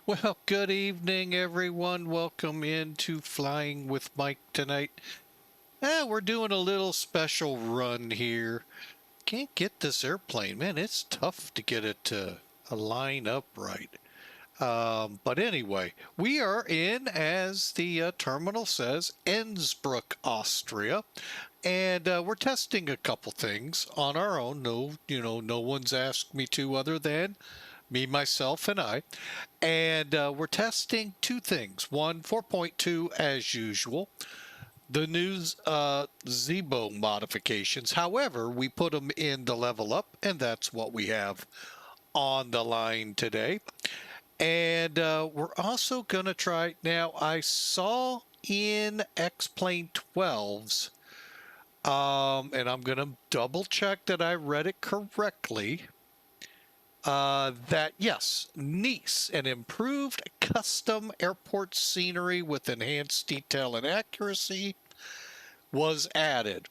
Well, good evening, everyone. Welcome into Flying with Mike tonight. We're doing a little special run here. Can't get this airplane, man. It's tough to get it to line up right. But anyway, we are in, as the terminal says, Innsbruck, Austria. And we're testing a couple things on our own. No one's asked me to other than me, myself, and I. And we're testing two things. One, 4.2 as usual. The new Zibo modifications. However, we put them in the level up, and that's what we have on the line today. And we're also going to try, now I saw in X-Plane 12s, and I'm going to double check that I read it correctly, that yes, Nice, an improved custom airport scenery with enhanced detail and accuracy was added.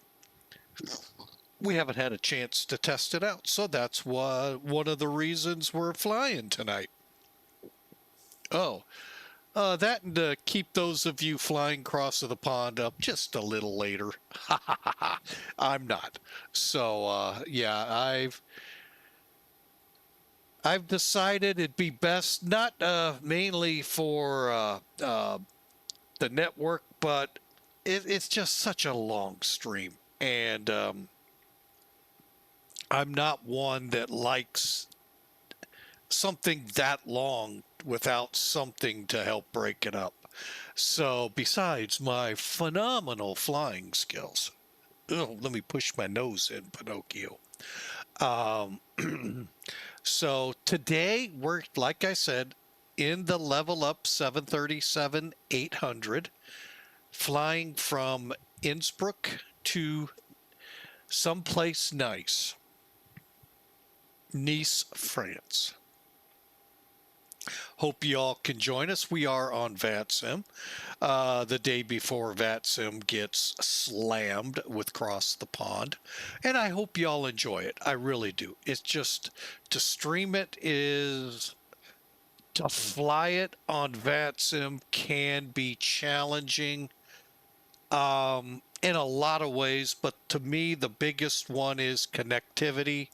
We haven't had a chance to test it out, so that's one of the reasons we're flying tonight. Oh, that and to keep those of you flying across the pond up just a little later. I'm not. So, yeah, I've decided it'd be best, not mainly for the network, but it's just such a long stream. And I'm not one that likes something that long without something to help break it up. So besides my phenomenal flying skills, let me push my nose in, Pinocchio. So today we're, like I said, in the LevelUp 737-800, flying from Innsbruck to someplace nice, Nice, France. Hope you all can join us. We are on VATSIM. The day before VATSIM gets slammed with Cross the Pond. And I hope you all enjoy it. I really do. It's just, to stream it is, to fly it on VATSIM can be challenging in a lot of ways. But to me, the biggest one is connectivity.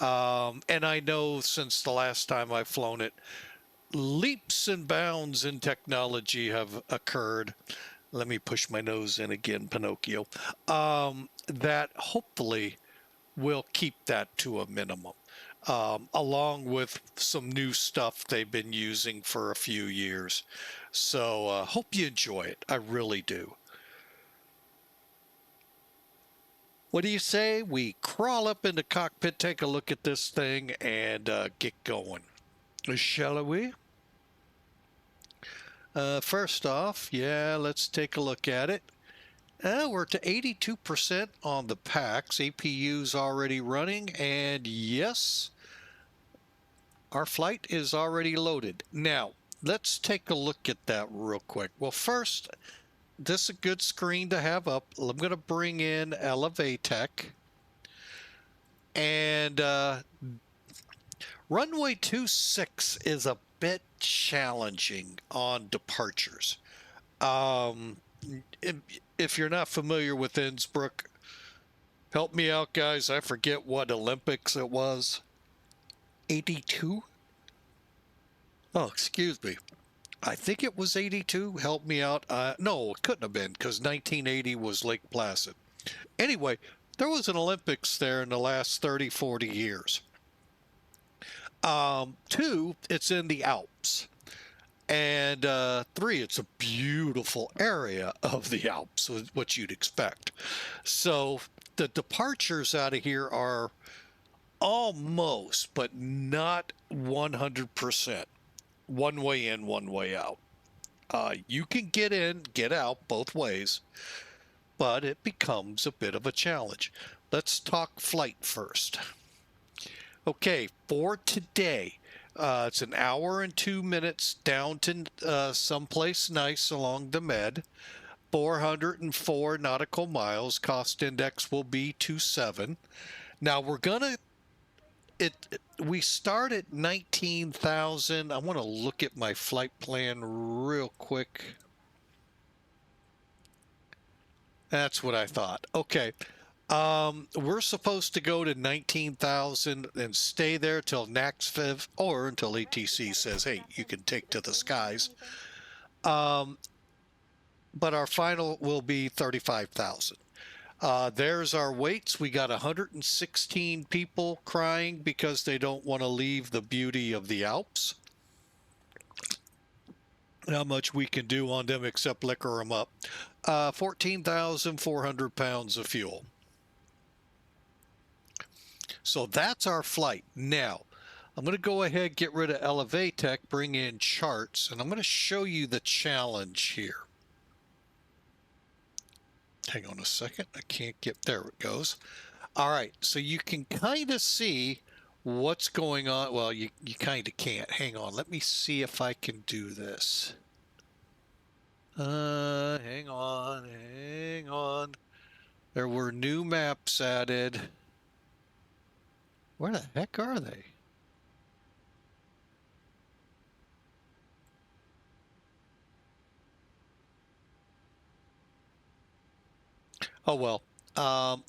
And I know since the last time I've flown it, leaps and bounds in technology have occurred. Let me push my nose in again, Pinocchio. That hopefully will keep that to a minimum, along with some new stuff they've been using for a few years. So hope you enjoy it. I really do. What do you say? We crawl up in the cockpit, take a look at this thing, and get going. Shall we? First off, yeah, let's take a look at it. We're to 82% on the packs. APU's already running, and yes, our flight is already loaded. Now, let's take a look at that real quick. Well, first, this is a good screen to have up. I'm going to bring in Logitech. And runway 26 is a bit challenging on departures. If you're not familiar with Innsbruck, help me out, guys. I forget what Olympics it was. 82? Oh, excuse me. I think it was 82. Help me out. No, it couldn't have been, because 1980 was Lake Placid. Anyway, there was an Olympics there in the last 30, 40 years. Two, it's in the Alps. And three, it's a beautiful area of the Alps, what you'd expect. So the departures out of here are almost, but not 100%. One way in, one way out. You can get in, get out both ways, but it becomes a bit of a challenge. Let's talk flight first. Okay, for today, it's an hour and 2 minutes down to someplace nice along the Med. 404 nautical miles. Cost index will be 27. Now we're going to we start at 19,000. I want to look at my flight plan real quick. That's what I thought. Okay. We're supposed to go to 19,000 and stay there till NACSFIV or until ATC says, hey, you can take to the skies. But our final will be 35,000. There's our weights. We got 116 people crying because they don't want to leave the beauty of the Alps. Not much we can do on them except liquor them up. 14,400 pounds of fuel. So that's our flight. Now, I'm going to go ahead, get rid of Elevatech, bring in charts, and I'm going to show you the challenge here. Hang on a second. I can't get, there it goes. All right, so you can kind of see what's going on. Well, you kind of can't. Hang on. Let me see if I can do this. Hang on. There were new maps added. Where the heck are they? Oh, well,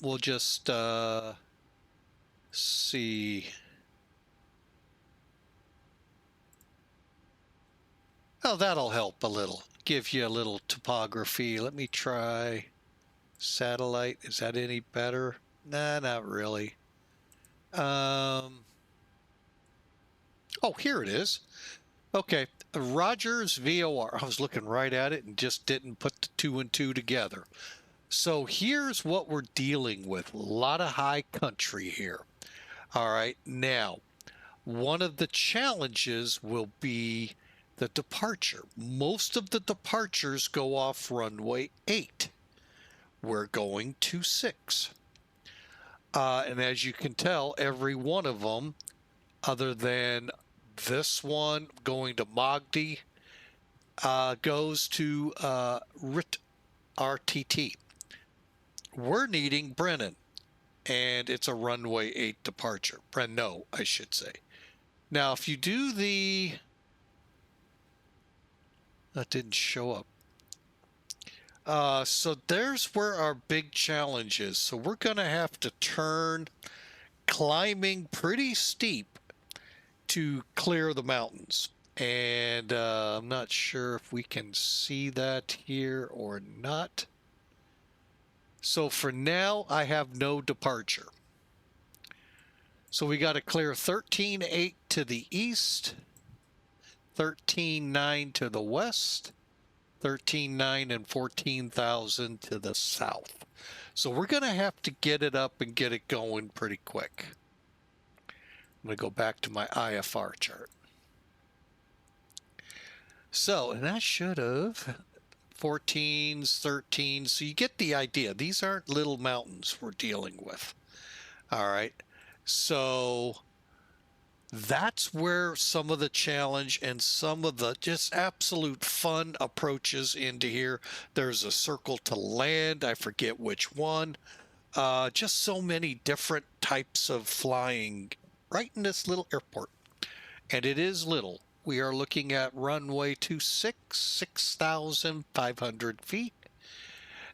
we'll just see. Oh, that'll help a little. Give you a little topography. Let me try satellite. Is that any better? Nah, not really. Oh, here it is. Okay, Rogers VOR. I was looking right at it and just didn't put the 2 and 2 together. So here's what we're dealing with. A lot of high country here. All right, now, one of the challenges will be the departure. Most of the departures go off runway 8. We're going to 6. And as you can tell, every one of them, other than this one going to Mogdi, goes to RTT. We're needing Brennan, and it's a runway 8 departure. Brno, I should say. Now, if you do the... That didn't show up. So there's where our big challenge is. So we're going to have to turn climbing pretty steep to clear the mountains. And I'm not sure if we can see that here or not. So for now, I have no departure. So we got to clear 13.8 to the east, 13.9 to the west, 13.9 and 14,000 to the south. So we're going to have to get it up and get it going pretty quick. I'm going to go back to my IFR chart. So, and I should have 14s, 13s. So you get the idea. These aren't little mountains we're dealing with. All right. So that's where some of the challenge and some of the just absolute fun approaches into here. There's a circle to land. I forget which one. Just so many different types of flying right in this little airport. And it is little. We are looking at runway 26, 6,500 feet,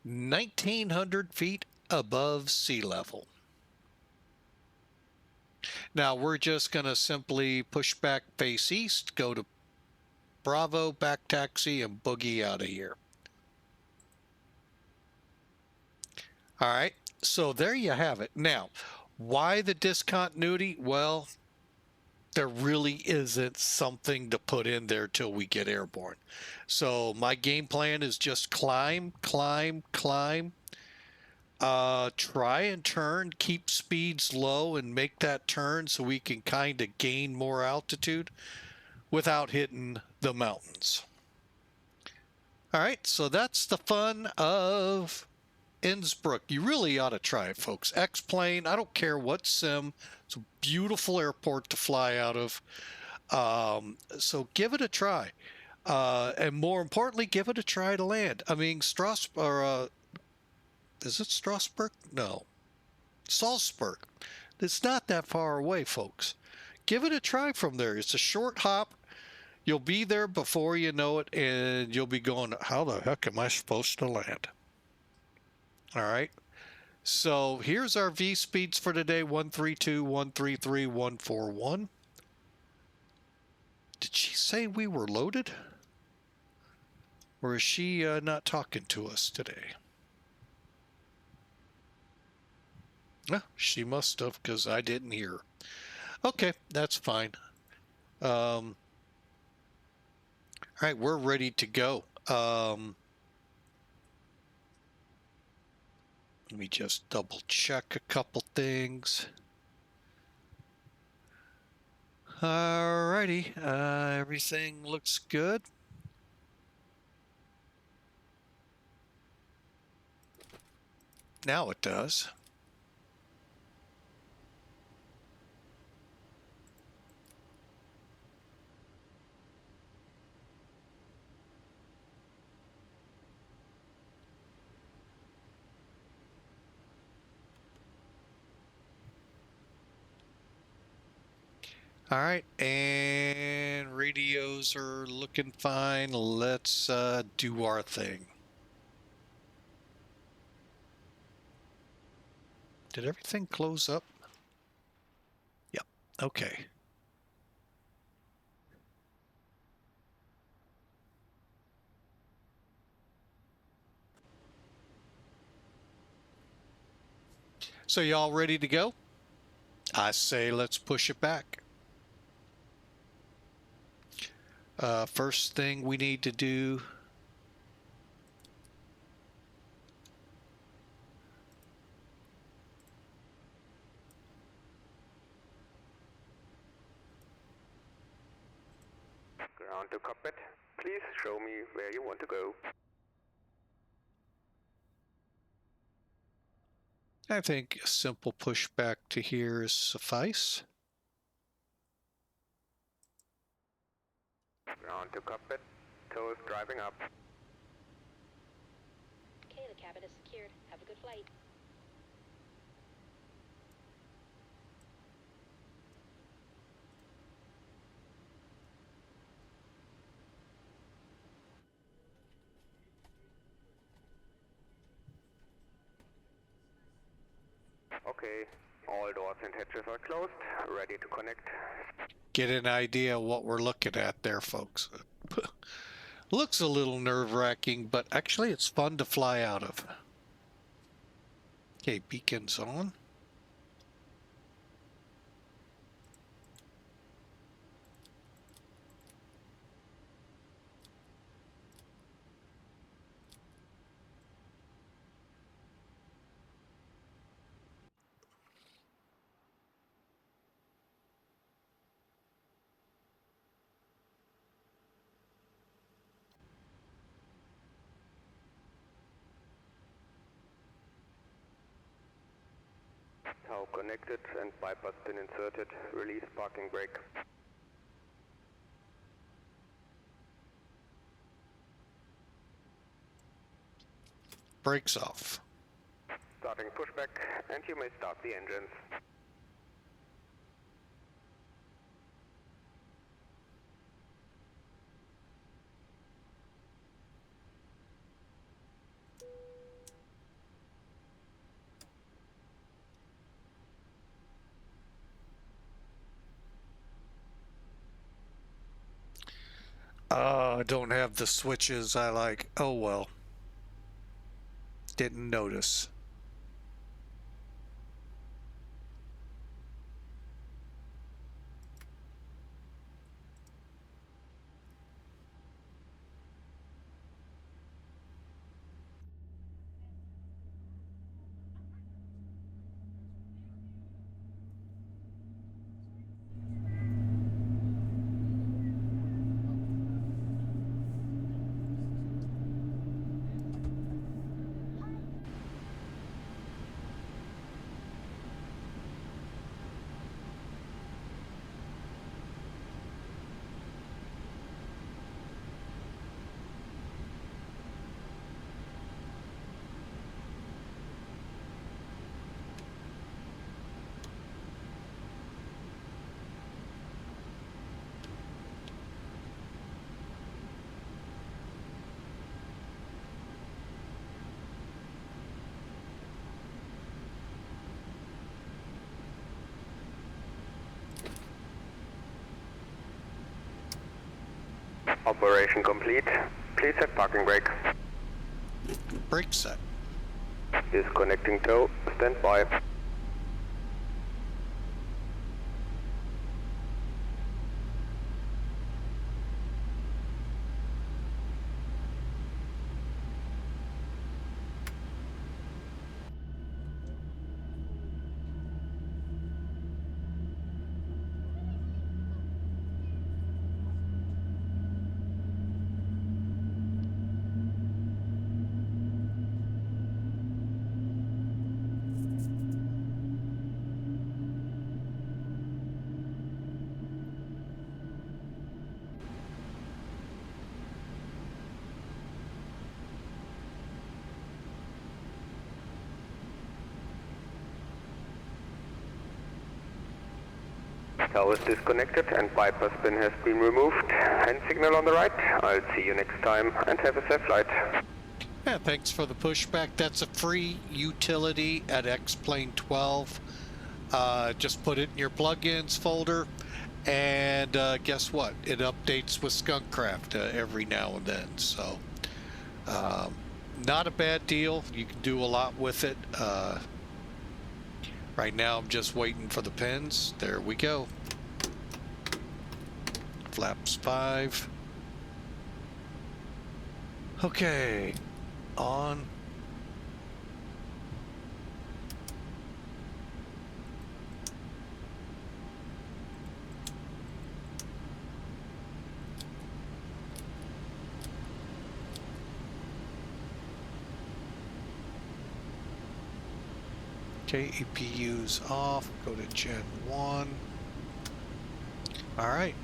1,900 feet above sea level. Now we're just going to simply push back face east, go to Bravo, back taxi, and boogie out of here. All right, so there you have it. Now, why the discontinuity? Well, there really isn't something to put in there till we get airborne. So my game plan is just climb, climb, climb. Try and turn, keep speeds low and make that turn so we can kind of gain more altitude without hitting the mountains. All right, so that's the fun of Innsbruck. You really ought to try it, folks. X-plane, I don't care what sim. It's a beautiful airport to fly out of. So give it a try. And more importantly, give it a try to land. I mean, Strasbourg, is it Strasbourg? No. Salzburg. It's not that far away, folks. Give it a try from there. It's a short hop. You'll be there before you know it, and you'll be going, how the heck am I supposed to land? All right. So here's our V speeds for today, 132, 133, 141. Did she say we were loaded? Or is she not talking to us today? No, she must have, because I didn't hear her. Okay, that's fine. All right, we're ready to go. Let me just double check a couple things. Alrighty, everything looks good. Now it does. All right, and radios are looking fine. Let's do our thing. Did everything close up? Yep, okay. So y'all ready to go? I say let's push it back. First thing we need to do, ground to cockpit. Please show me where you want to go. I think a simple push back to here is suffice. Ground to cockpit. Toes driving up. Okay, the cabin is secured. Have a good flight. Okay, all doors and hatches are closed. Ready to connect. Get an idea of what we're looking at there, folks. Looks a little nerve-wracking, but actually it's fun to fly out of. Okay, beacons on. Tow connected and bypass pin inserted. Release parking brake. Brakes off. Starting pushback, and you may start the engines. I don't have the switches I like. Oh well. Didn't notice. Operation complete. Please set parking brake. Brake set. Disconnecting tow. Stand by. Tow is disconnected and bypass pin has been removed. Hand signal on the right. I'll see you next time and have a safe flight. Yeah, thanks for the pushback. That's a free utility at XP12. Just put it in your plugins folder, and guess what? It updates with Skunkcraft every now and then. So, not a bad deal. You can do a lot with it. Right now, I'm just waiting for the pins. There we go. Flaps 5. Okay. On. Okay, EPU's off. Go to Gen 1. All right.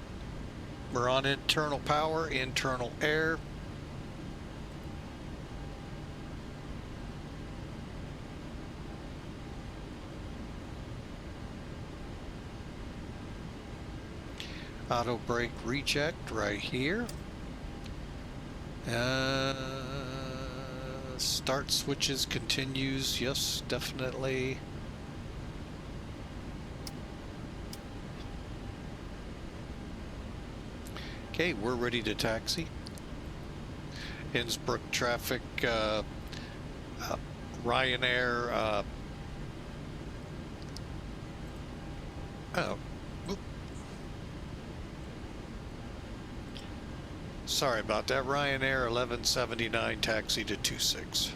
We're on internal power, internal air. Auto brake reject right here. Start switches continues. Yes, definitely. Okay, we're ready to taxi. Innsbruck traffic, Ryanair, oh, whoop. Sorry about that. Ryanair 1179 taxi to 26.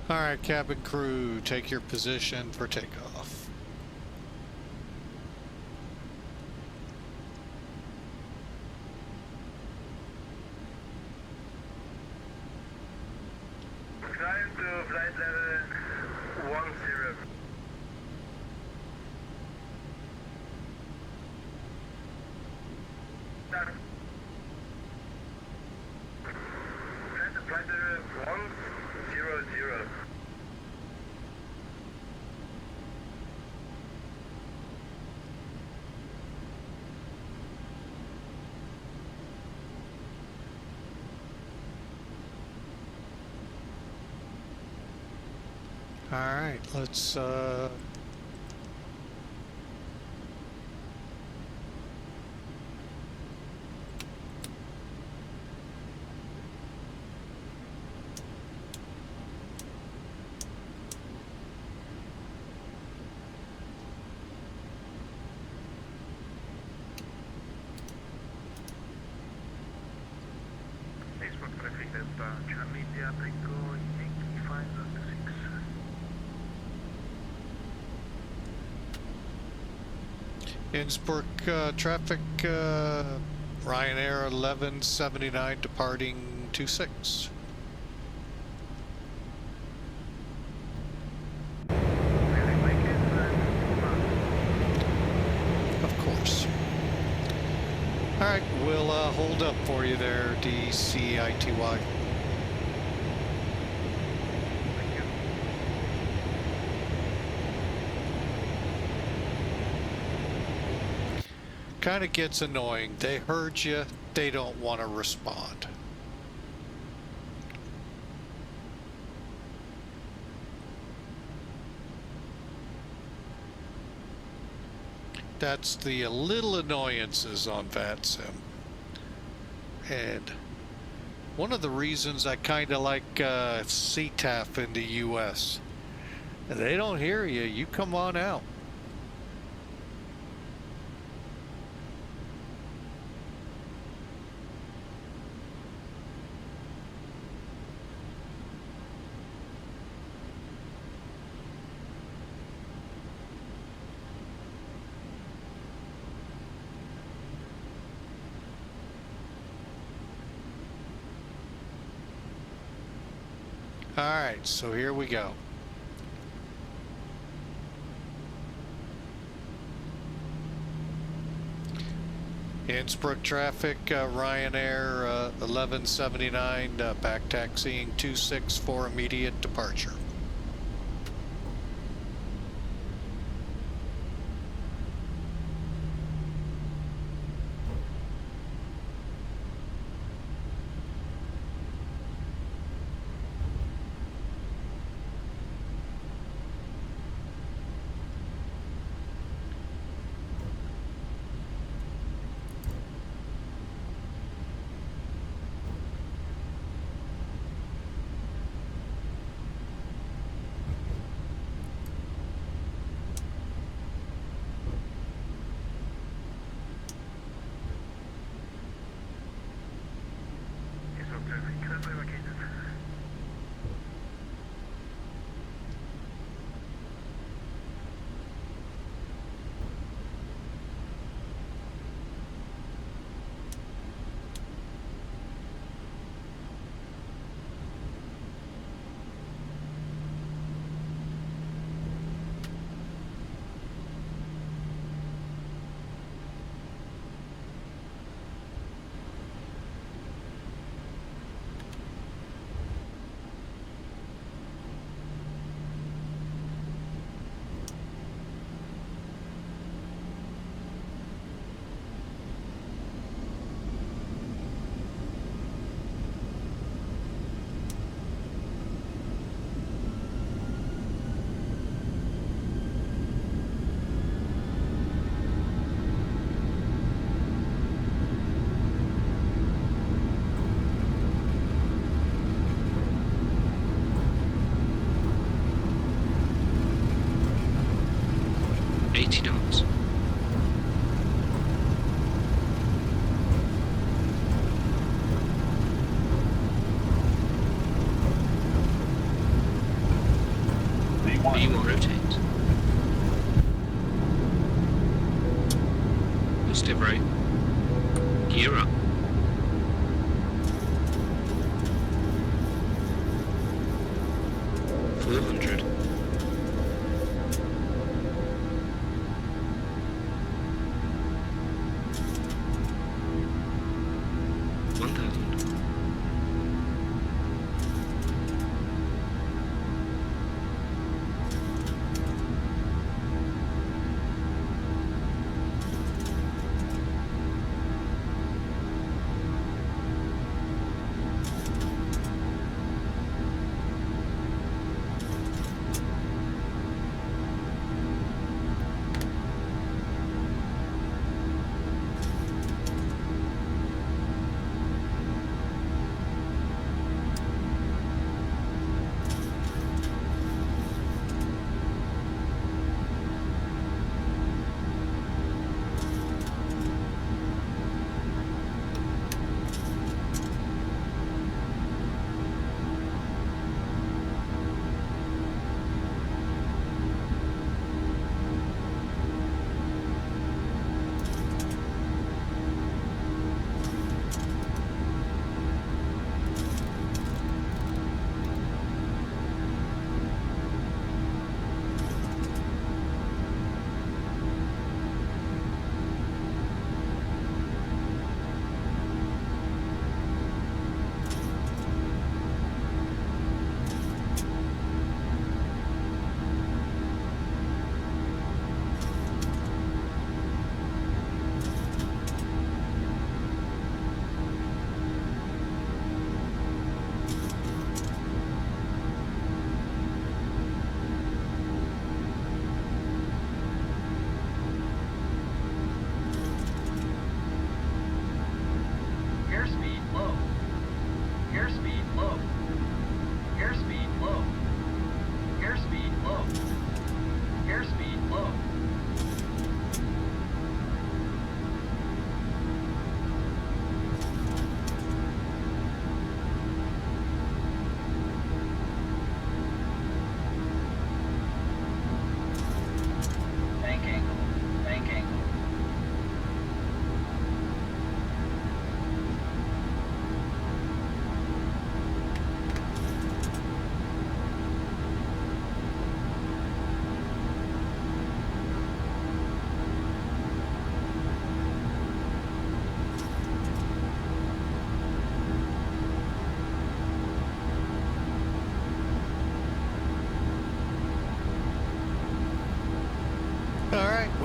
All right, cabin crew, take your position for takeoff. Climb to flight level 10. Climb to flight level 100. All right, let's Delta Charlie India Tango Yankee 526. Innsbruck traffic, Ryanair 1179 departing 26. Of course. All right, we'll hold up for you there, DCITY. Kind of gets annoying. They heard you, they don't want to respond. That's the little annoyances on VATSIM. And one of the reasons I kind of like CTAF in the US. They don't hear you, you come on out. All right, so here we go. Innsbruck traffic, Ryanair 1179, back taxiing 26 for immediate departure.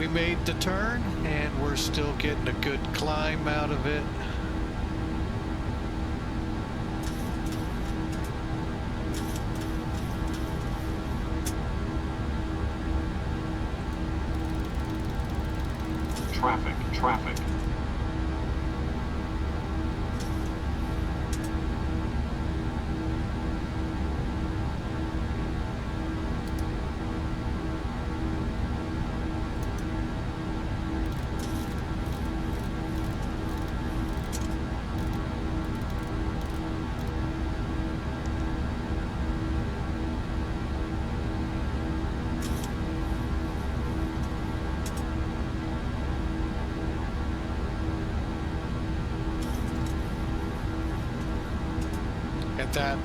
we made the turn, and we're still getting a good climb out of it. Traffic. And that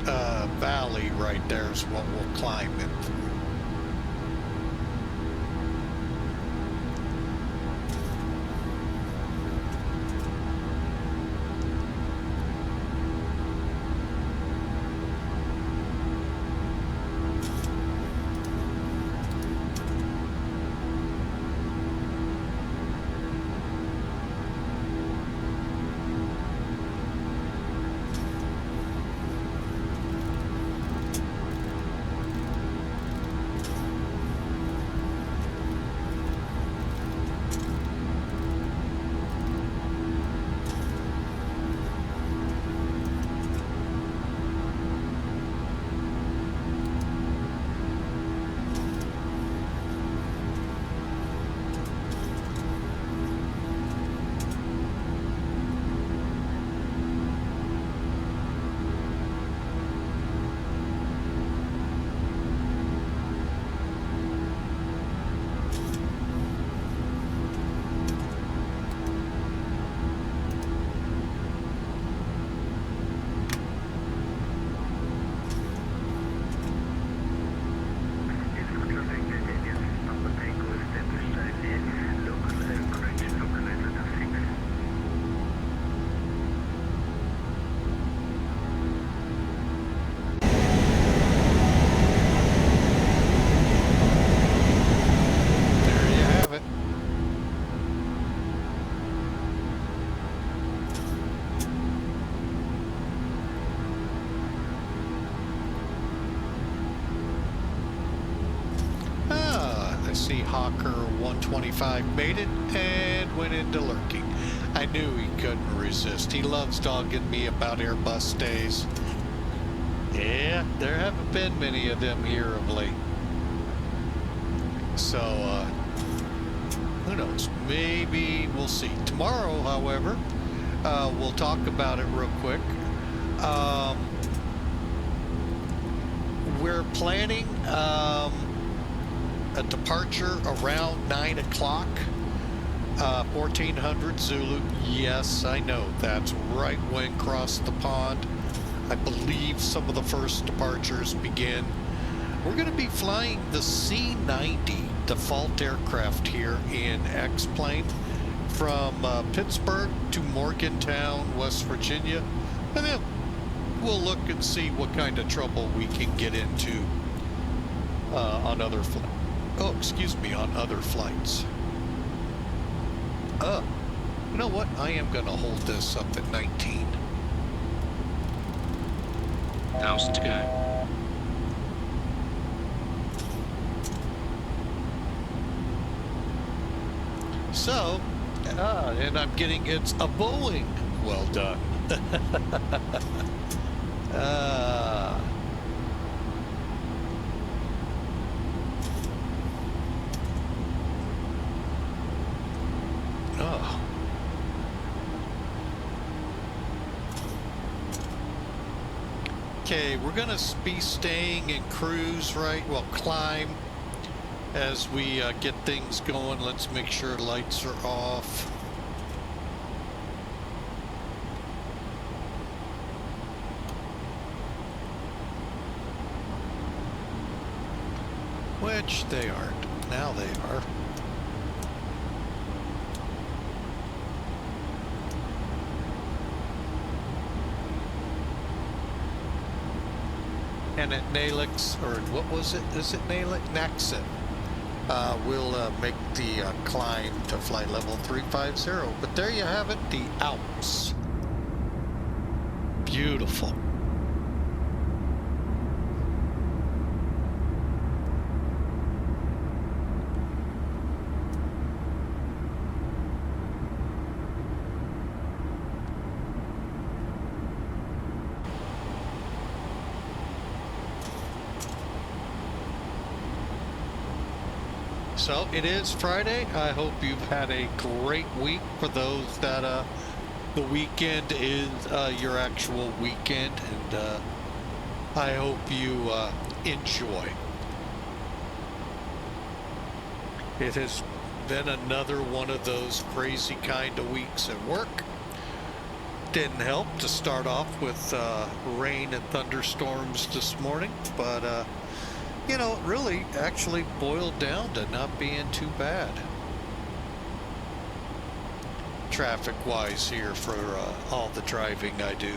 valley right there is what we'll climb in through. See Hawker 125 made it and went into lurking. I knew he couldn't resist. He loves dogging me about Airbus days. Yeah, there haven't been many of them here of late. So, who knows? Maybe we'll see. Tomorrow, however, we'll talk about it real quick. We're planning a departure around 9 o'clock, 1400 Zulu. Yes, I know, that's right when across the pond. I believe some of the first departures begin. We're going to be flying the C-90 default aircraft here in X-Plane from Pittsburgh to Morgantown, West Virginia, and then we'll look and see what kind of trouble we can get into on other flights. Oh, excuse me, on other flights. You know what? I am going to hold this up at 19. 1,000 to go. So, and I'm getting, it's a Boeing. Well done. Oh. Okay, we're gonna be staying in cruise, right? Well, climb as we get things going. Let's make sure lights are off. Which they aren't. Now they are. And at Nalix, or what was it? Is it Nalix? Naxon. we'll make the climb to flight level 350. But there you have it, the Alps. Beautiful. So it is Friday. I hope you've had a great week. For those that the weekend is your actual weekend, and I hope you enjoy. It has been another one of those crazy kind of weeks at work. Didn't help to start off with rain and thunderstorms this morning, but you know, it really actually boiled down to not being too bad traffic wise here for all the driving I do.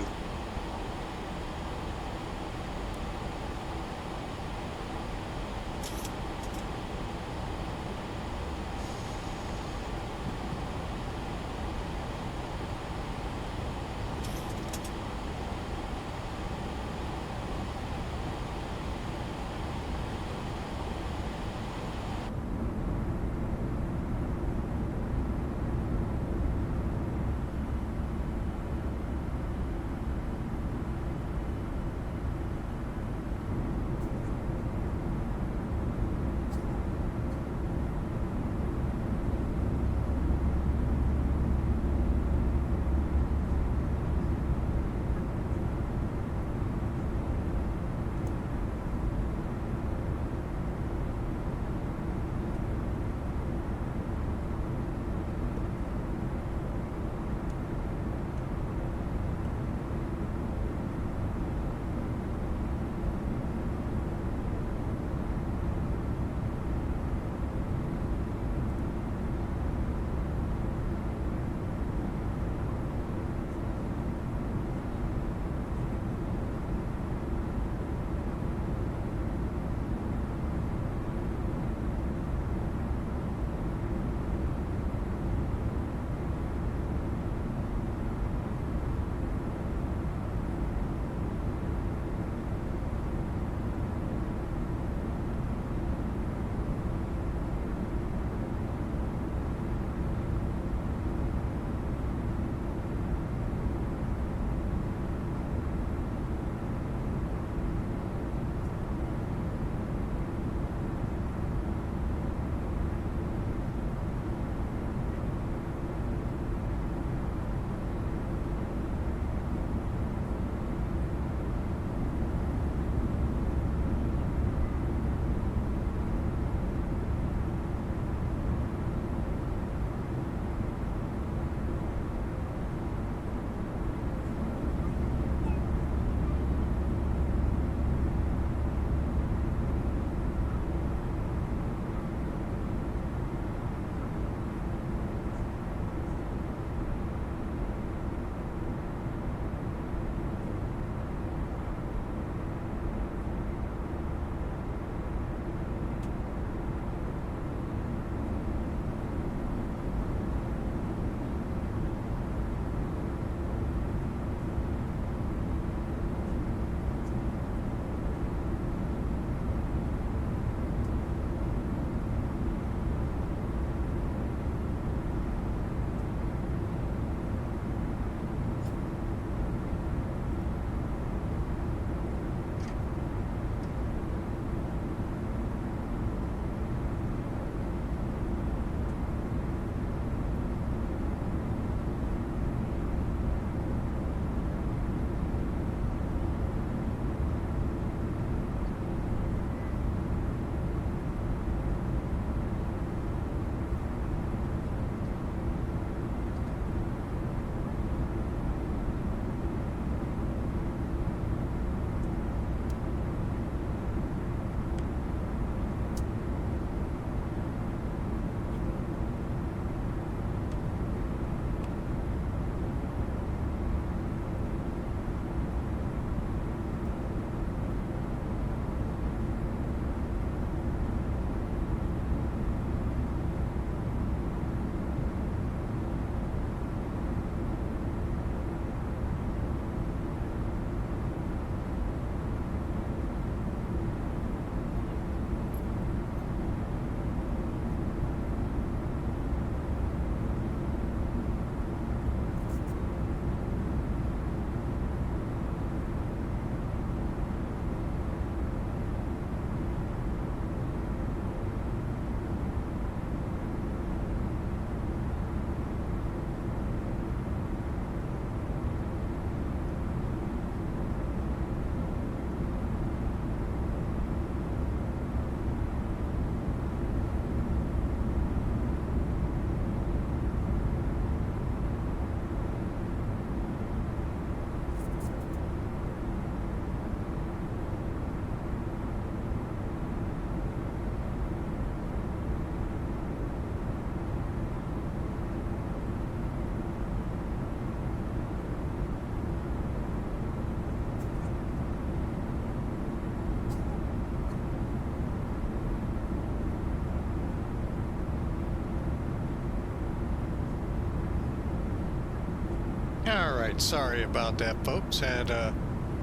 right, sorry about that, folks. Had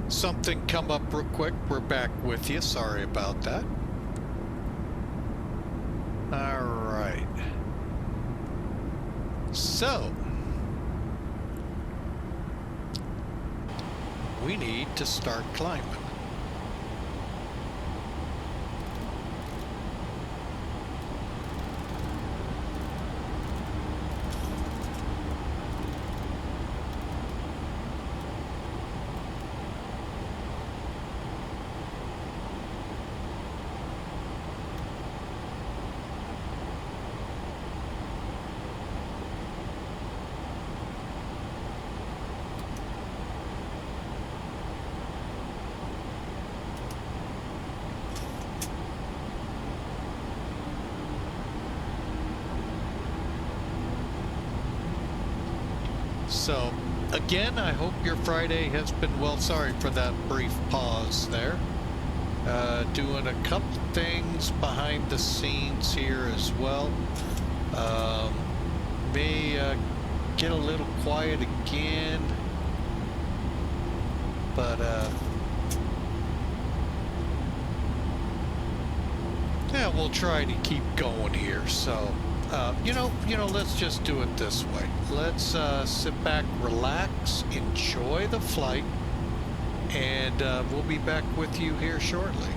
something come up real quick. We're back with you. Sorry about that. All right. So, we need to start climbing. So, again, I hope your Friday has been well. Sorry for that brief pause there. Doing a couple things behind the scenes here as well. May get a little quiet again, but yeah, we'll try to keep going here. So. You know, let's just do it this way. Let's sit back, relax, enjoy the flight, and we'll be back with you here shortly.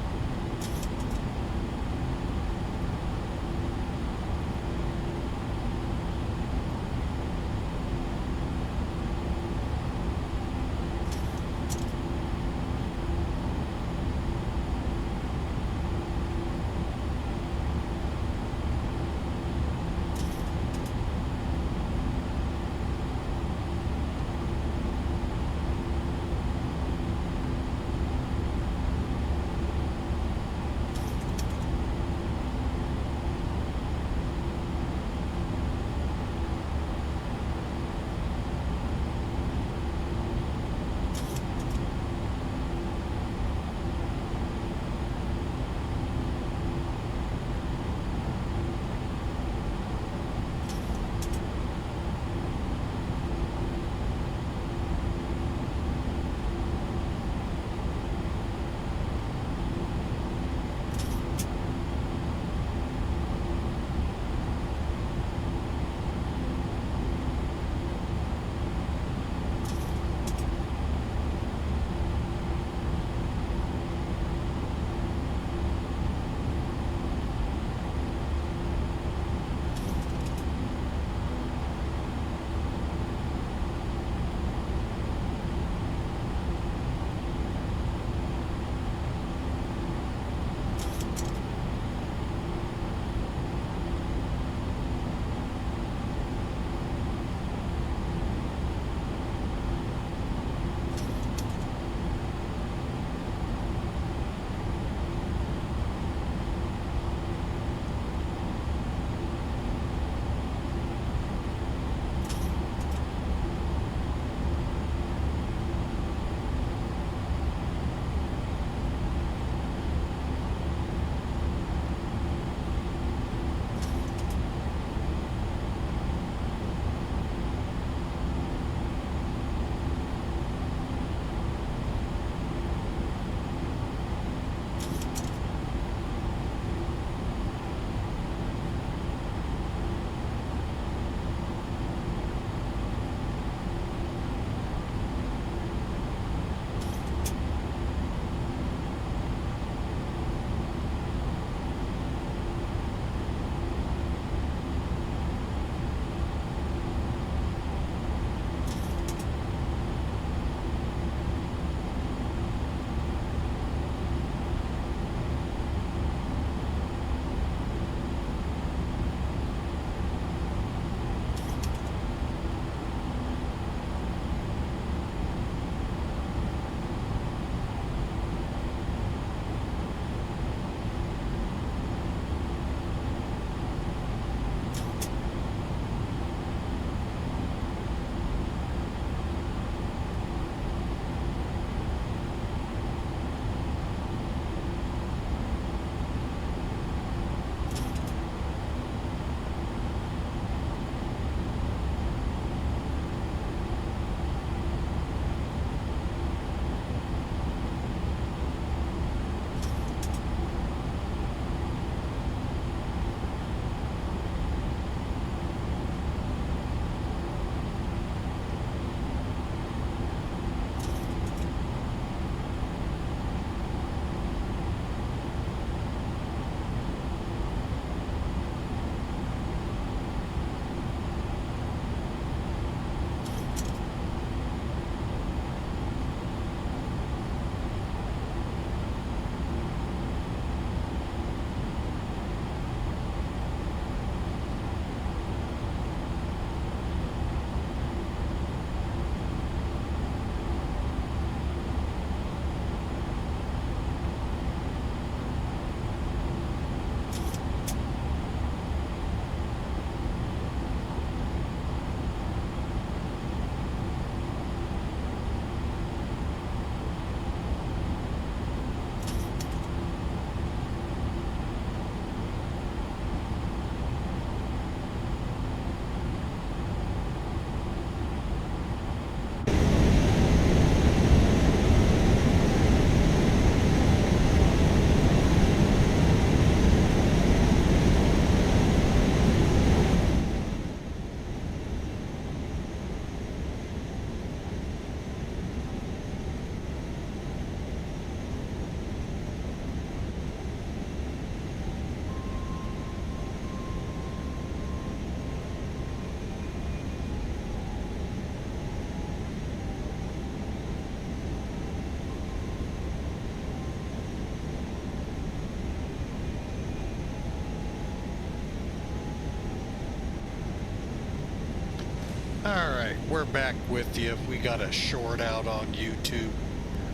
we're back with you. We got a short out on YouTube.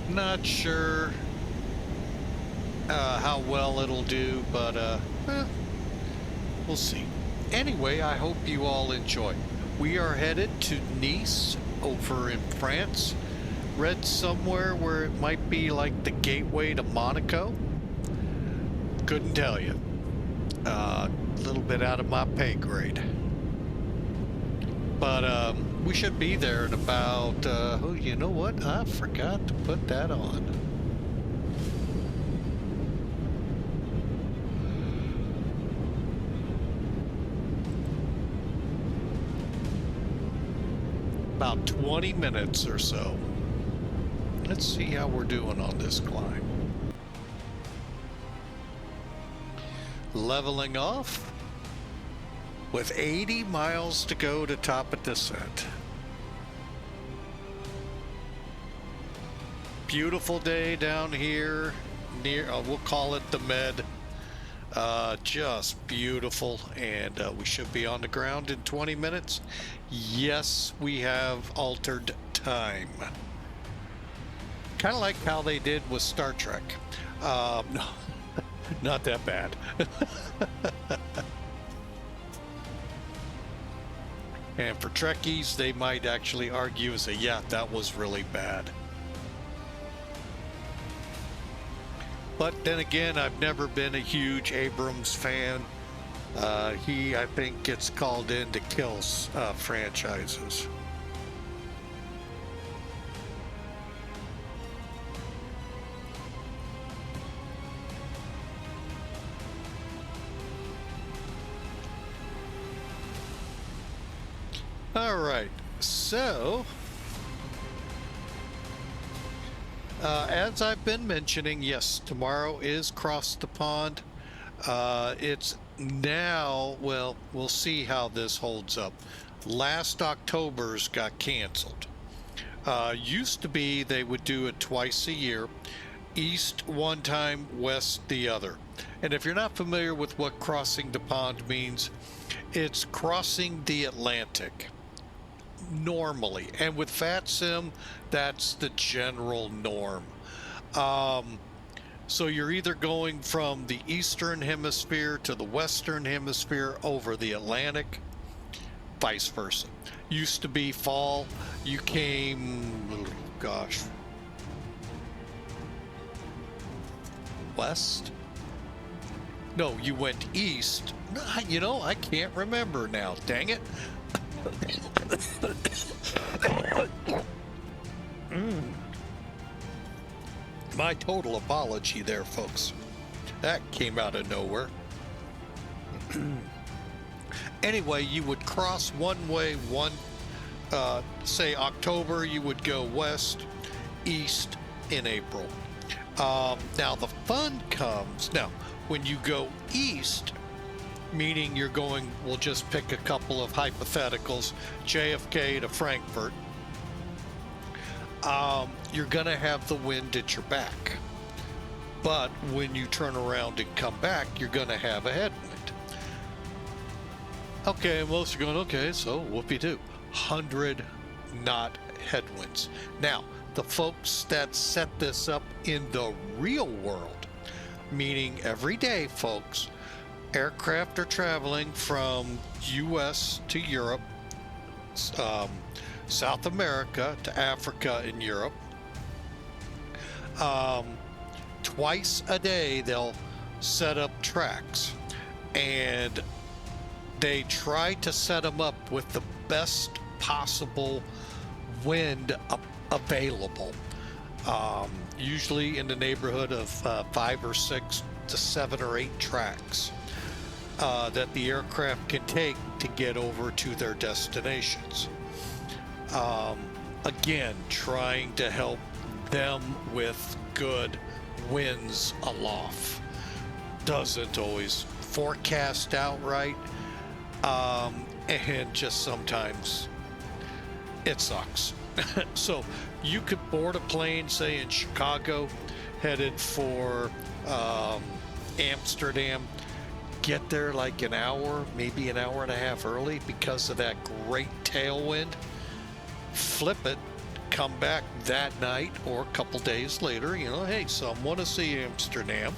Not sure how well it'll do, but we'll see. Anyway, I hope you all enjoy. We are headed to Nice over in France. Read somewhere where it might be like the gateway to Monaco. Couldn't tell you. A little bit out of my pay grade. But we should be there in about, oh, you know what? I forgot to put that on. About 20 minutes or so. Let's see how we're doing on this climb. Leveling off with 80 miles to go to top of descent. Beautiful day down here near, we'll call it the Med. Just beautiful, and we should be on the ground in 20 minutes. Yes, we have altered time. Kind of like how they did with Star Trek. No, not that bad. And for Trekkies, they might actually argue and say, yeah, that was really bad. But then again, I've never been a huge Abrams fan. He, I think, gets called in to kill franchises. All right, so as I've been mentioning, yes, tomorrow is Cross the Pond. It's now, well, we'll see how this holds up. Last October's got canceled. Used to be they would do it twice a year, east one time, west the other. And if you're not familiar with what crossing the pond means, it's crossing the Atlantic. Normally, and with VATSIM, that's the general norm. So you're either going from the eastern hemisphere to the western hemisphere over the Atlantic, vice versa. Used to be fall, you came, oh gosh, west? No, you went east. You know, I can't remember now, dang it. My total apology there, folks. That came out of nowhere. Anyway, you would cross one way, say October, you would go west, east in April. Now the fun comes, now when you go east, meaning you're going, we'll just pick a couple of hypotheticals, JFK to Frankfurt, you're going to have the wind at your back. But when you turn around and come back, you're going to have a headwind. Okay, most are going, okay, so whoopee-doo. 100 knot headwinds. Now, the folks that set this up in the real world, meaning every day, folks, aircraft are traveling from US to Europe, South America to Africa and Europe. Twice a day they'll set up tracks, and they try to set them up with the best possible wind available. Usually in the neighborhood of 5 or 6 to 7 or 8 tracks that the aircraft can take to get over to their destinations. Again, trying to help them with good winds aloft. Doesn't always forecast out right, and just sometimes it sucks. So you could board a plane, say in Chicago, headed for Amsterdam, get there like an hour, maybe an hour and a half early because of that great tailwind. flip it, come back that night or a couple days later, you know, hey, some want to see Amsterdam.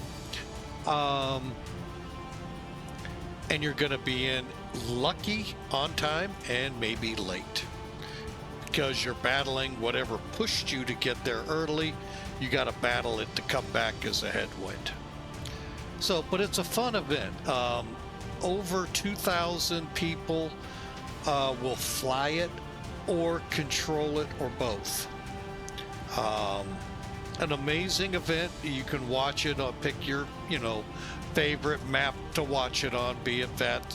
And you're going to be in lucky on time and maybe late because you're battling whatever pushed you to get there early. You got to battle it to come back as a headwind. So, but it's a fun event. Over 2,000 people will fly it or control it or both. An amazing event. You can watch it or pick your, you know, favorite map to watch it on, be it VAT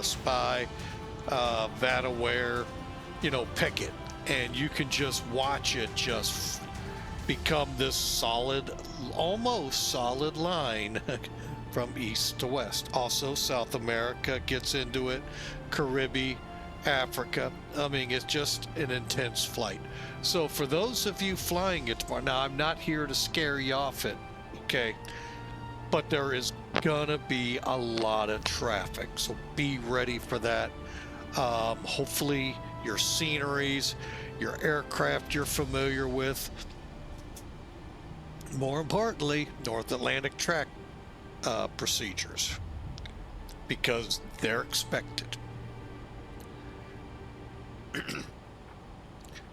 Spy, VAT Aware, you know, pick it. And you can just watch it just become this solid, almost solid line from east to west. Also, South America gets into it, Caribbean, Africa. I mean, it's just an intense flight. So for those of you flying it tomorrow, now I'm not here to scare you off it, okay? But there is gonna be a lot of traffic, so be ready for that. Hopefully your sceneries, your aircraft you're familiar with. More importantly, North Atlantic track procedures, because they're expected.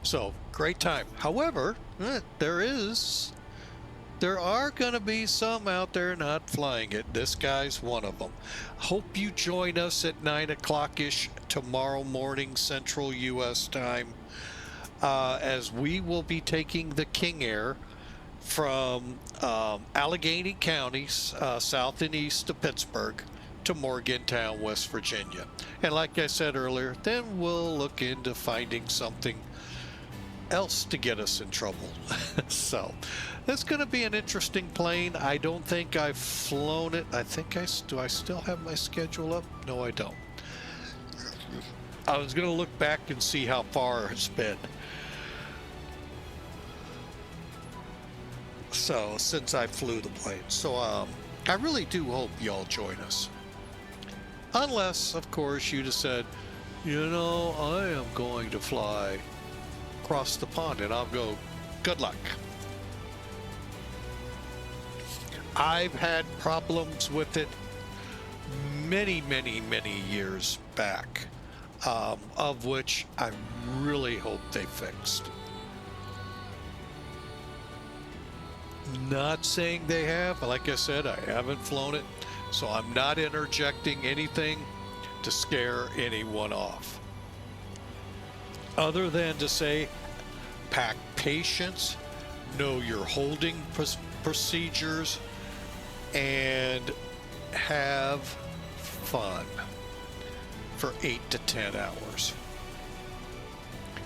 So great time. However, there are going to be some out there not flying it. This guy's one of them. Hope you join us at 9 o'clock-ish tomorrow morning Central U.S. time, as we will be taking the King Air from Allegheny counties, south and east of Pittsburgh, to Morgantown, West Virginia. And like I said earlier, then we'll look into finding something else to get us in trouble. So it's going to be an interesting plane. I don't think I've flown it. I think do I still have my schedule up? No, I don't. I was going to look back and see how far it's been. So since I flew the plane. So I really do hope y'all join us. Unless, of course, you just said, you know, I am going to fly across the pond, and I'll go, good luck. I've had problems with it many years back, of which I really hope they fixed. Not saying they have. Like I said, I haven't flown it, so I'm not interjecting anything to scare anyone off. Other than to say, pack patience, know your holding procedures, and have fun for 8 to 10 hours.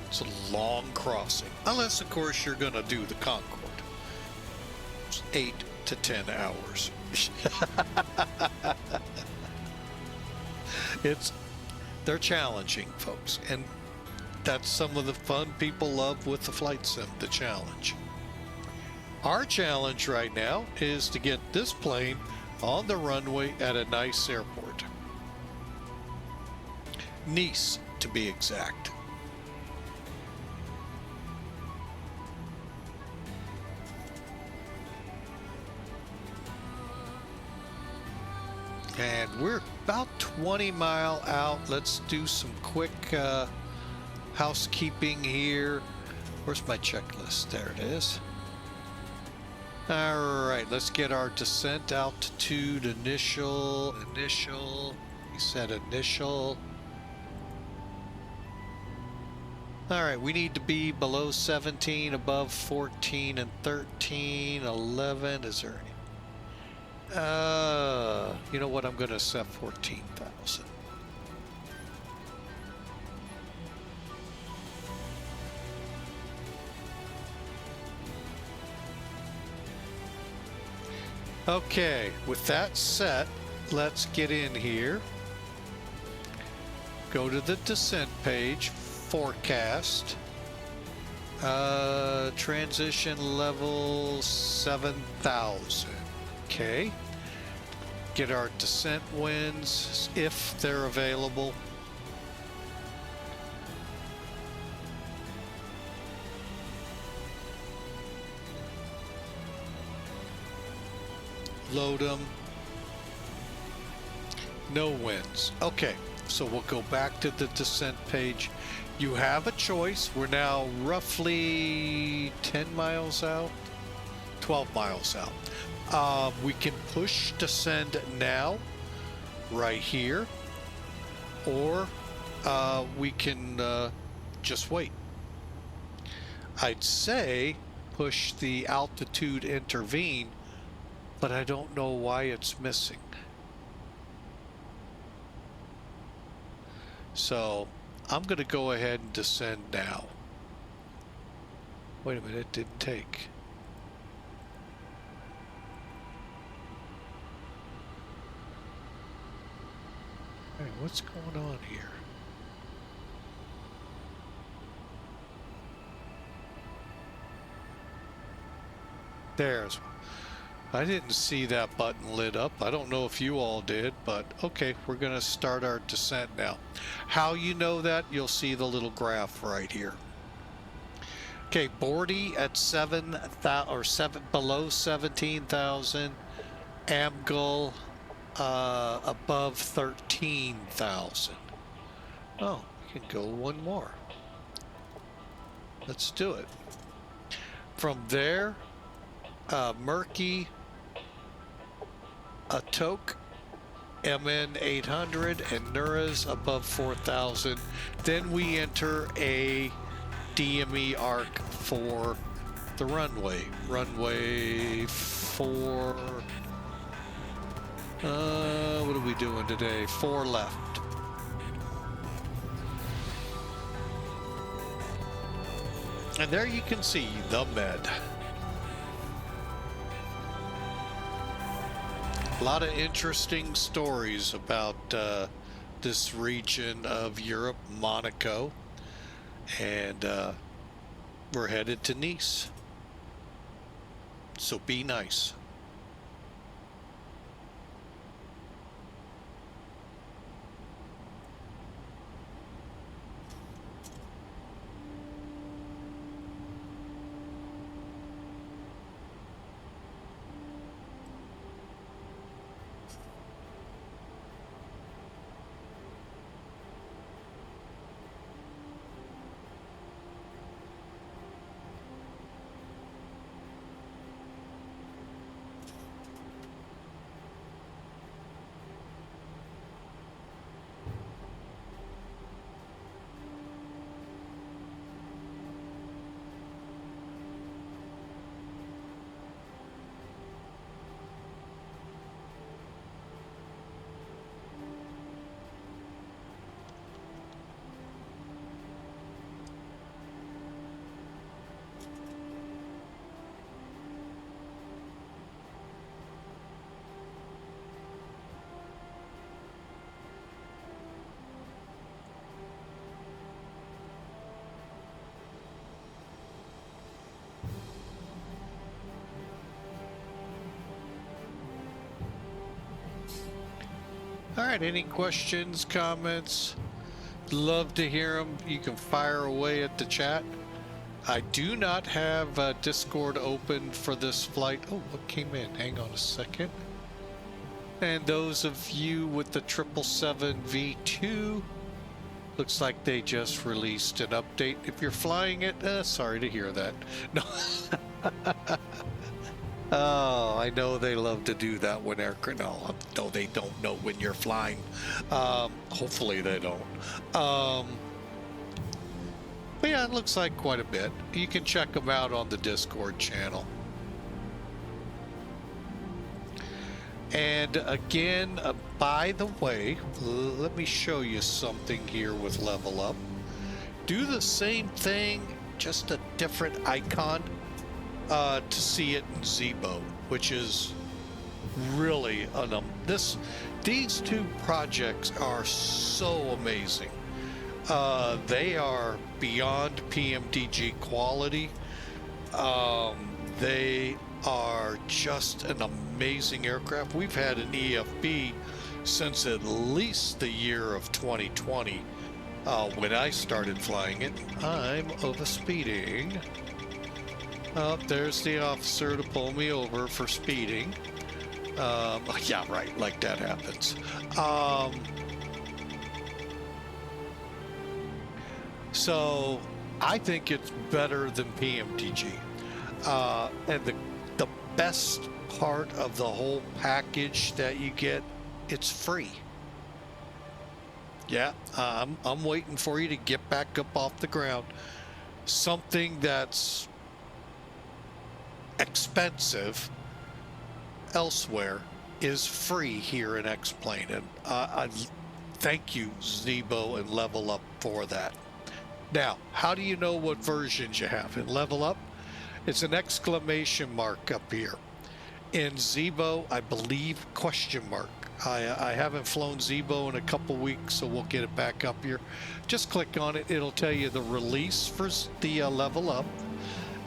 It's a long crossing, unless of course you're going to do the Concorde. 8 to 10 hours. They're challenging, folks, and that's some of the fun people love with the flight sim, the challenge. Our challenge right now is to get this plane on the runway at a nice airport. Nice, to be exact. And we're about 20 miles out. Let's do some quick housekeeping here. Where's my checklist? There it is. All right, let's get our descent altitude initial. We said initial. All right, we need to be below 17, above 14 and 13, 11. Is there any? You know what? I'm going to set 14,000. Okay, with that set, let's get in here. Go to the descent page, forecast. Transition level 7,000. Okay. Get our descent winds if they're available. Load them. No winds. Okay, so we'll go back to the descent page. You have a choice. We're now roughly 10 miles out, 12 miles out. We can push descend now, right here, or we can just wait. I'd say push the altitude intervene, but I don't know why it's missing. So I'm going to go ahead and descend now. Wait a minute, it didn't take. Hey, what's going on here? There's one. I didn't see that button lit up. I don't know if you all did, but okay, we're going to start our descent now. How you know that? You'll see the little graph right here. Okay, Bordy at 7,000 or below 17,000. Amgal above 13,000. Oh, we can go one more. Let's do it. From there, Murky, Atok, MN 800, and Nuras above 4,000. Then we enter a DME arc for the runway. Runway 4. What are we doing today? 4 left. And there you can see the Med. A lot of interesting stories about this region of Europe, Monaco, and we're headed to Nice. So be nice. All right, any questions, comments? Love to hear them. You can fire away at the chat. I do not have Discord open for this flight. Oh, what came in? Hang on a second. And those of you with the 777V2, looks like they just released an update. If you're flying it, sorry to hear that. No. Oh, I know they love to do that when aircraft. No, they don't know when you're flying. Hopefully they don't. But yeah, it looks like quite a bit. You can check them out on the Discord channel. And again, by the way, let me show you something here with LevelUp. Do the same thing, just a different icon. To see it in Zebo, which is really these two projects are so amazing. They are beyond PMDG quality. They are just an amazing aircraft. We've had an EFB since at least the year of 2020 when I started flying it. I'm Yeah, right, like that happens. So I think it's better than PMDG. And the best part of the whole package that you get, it's free. Yeah, I'm waiting for you to get back up off the ground. Something that's expensive elsewhere is free here in X-Plane, and I thank you, Zebo and LevelUp, for that. Now, how do you know what versions you have? In LevelUp, it's an exclamation mark up here. In Zebo, I believe question mark. I haven't flown Zebo in a couple weeks, so we'll get it back up here. Just click on it. It'll tell you the release for the LevelUp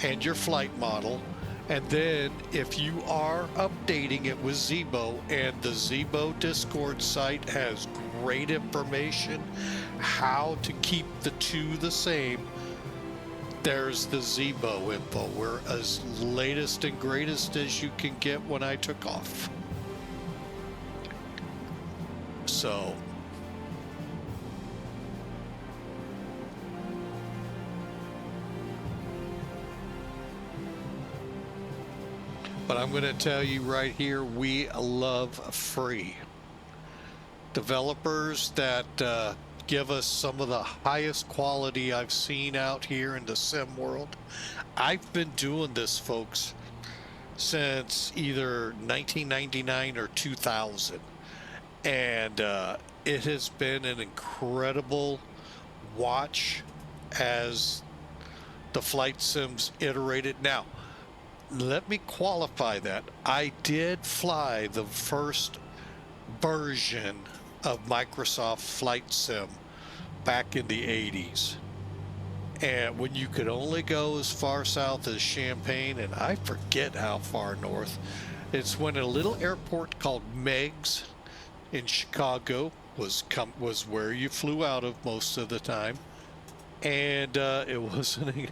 and your flight model. And then if you are updating it with Zebo, and the Zebo Discord site has great information how to keep the two the same, there's the Zebo info. We're as latest and greatest as you can get when I took off. So but I'm going to tell you right here, we love free. Developers that give us some of the highest quality I've seen out here in the sim world. I've been doing this, folks, since either 1999 or 2000. And it has been an incredible watch as the flight sims iterated. Now, let me qualify that. I did fly the first version of Microsoft Flight Sim back in the 80s. And when you could only go as far south as Champaign, and I forget how far north, it's when a little airport called Meigs in Chicago was where you flew out of most of the time. And it was an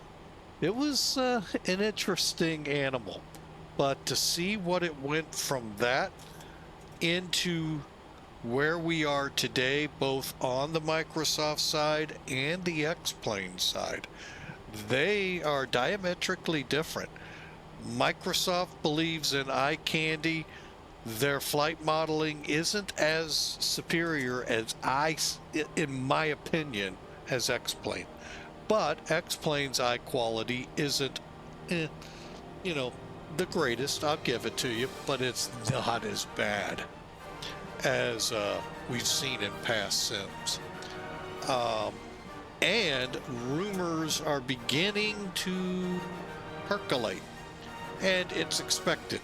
interesting animal, but to see what it went from that into where we are today, both on the Microsoft side and the X-Plane side, they are diametrically different. Microsoft believes in eye candy. Their flight modeling isn't as superior as in my opinion, as X-Plane. But X-Plane's eye quality isn't, you know, the greatest. I'll give it to you, but it's not as bad as we've seen in past sims. And rumors are beginning to percolate, and it's expected.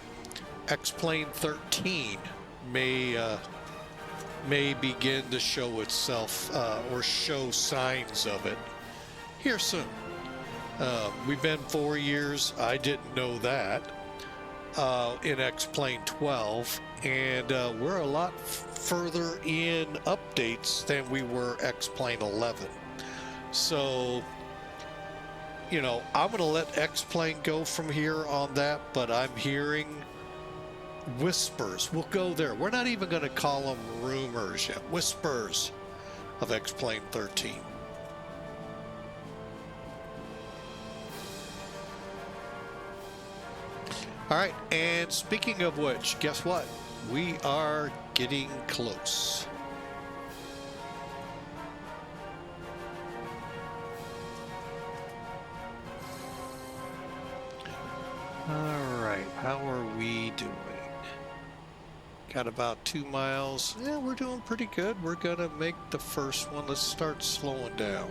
X-Plane 13 may begin to show itself or show signs of it here soon. We've been 4 years. I didn't know that in X-Plane 12, and we're a lot further in updates than we were X-Plane 11. So, you know, I'm going to let X-Plane go from here on that, but I'm hearing whispers. We'll go there. We're not even going to call them rumors yet. Whispers of X-Plane 13. All right, and speaking of which, guess what? We are getting close. All right, how are we doing? Got about 2 miles. Yeah, we're doing pretty good. We're gonna make the first one. Let's start slowing down.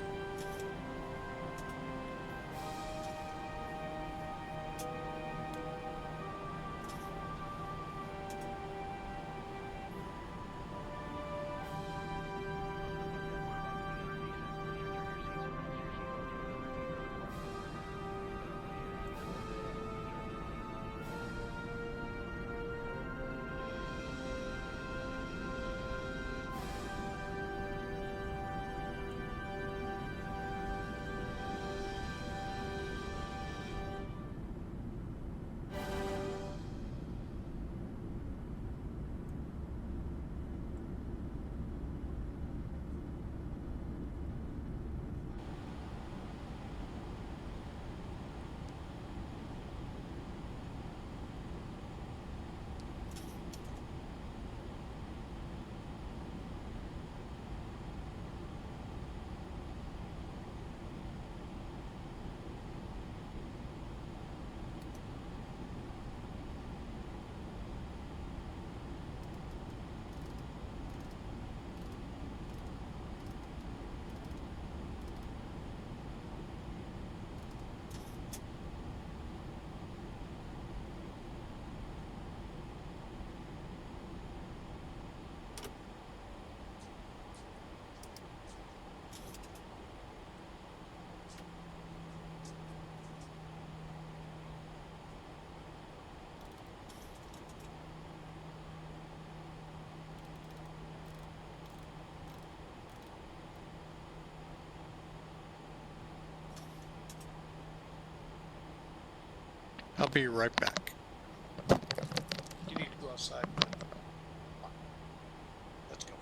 I'll be right back. You need to go outside, bud. Let's go.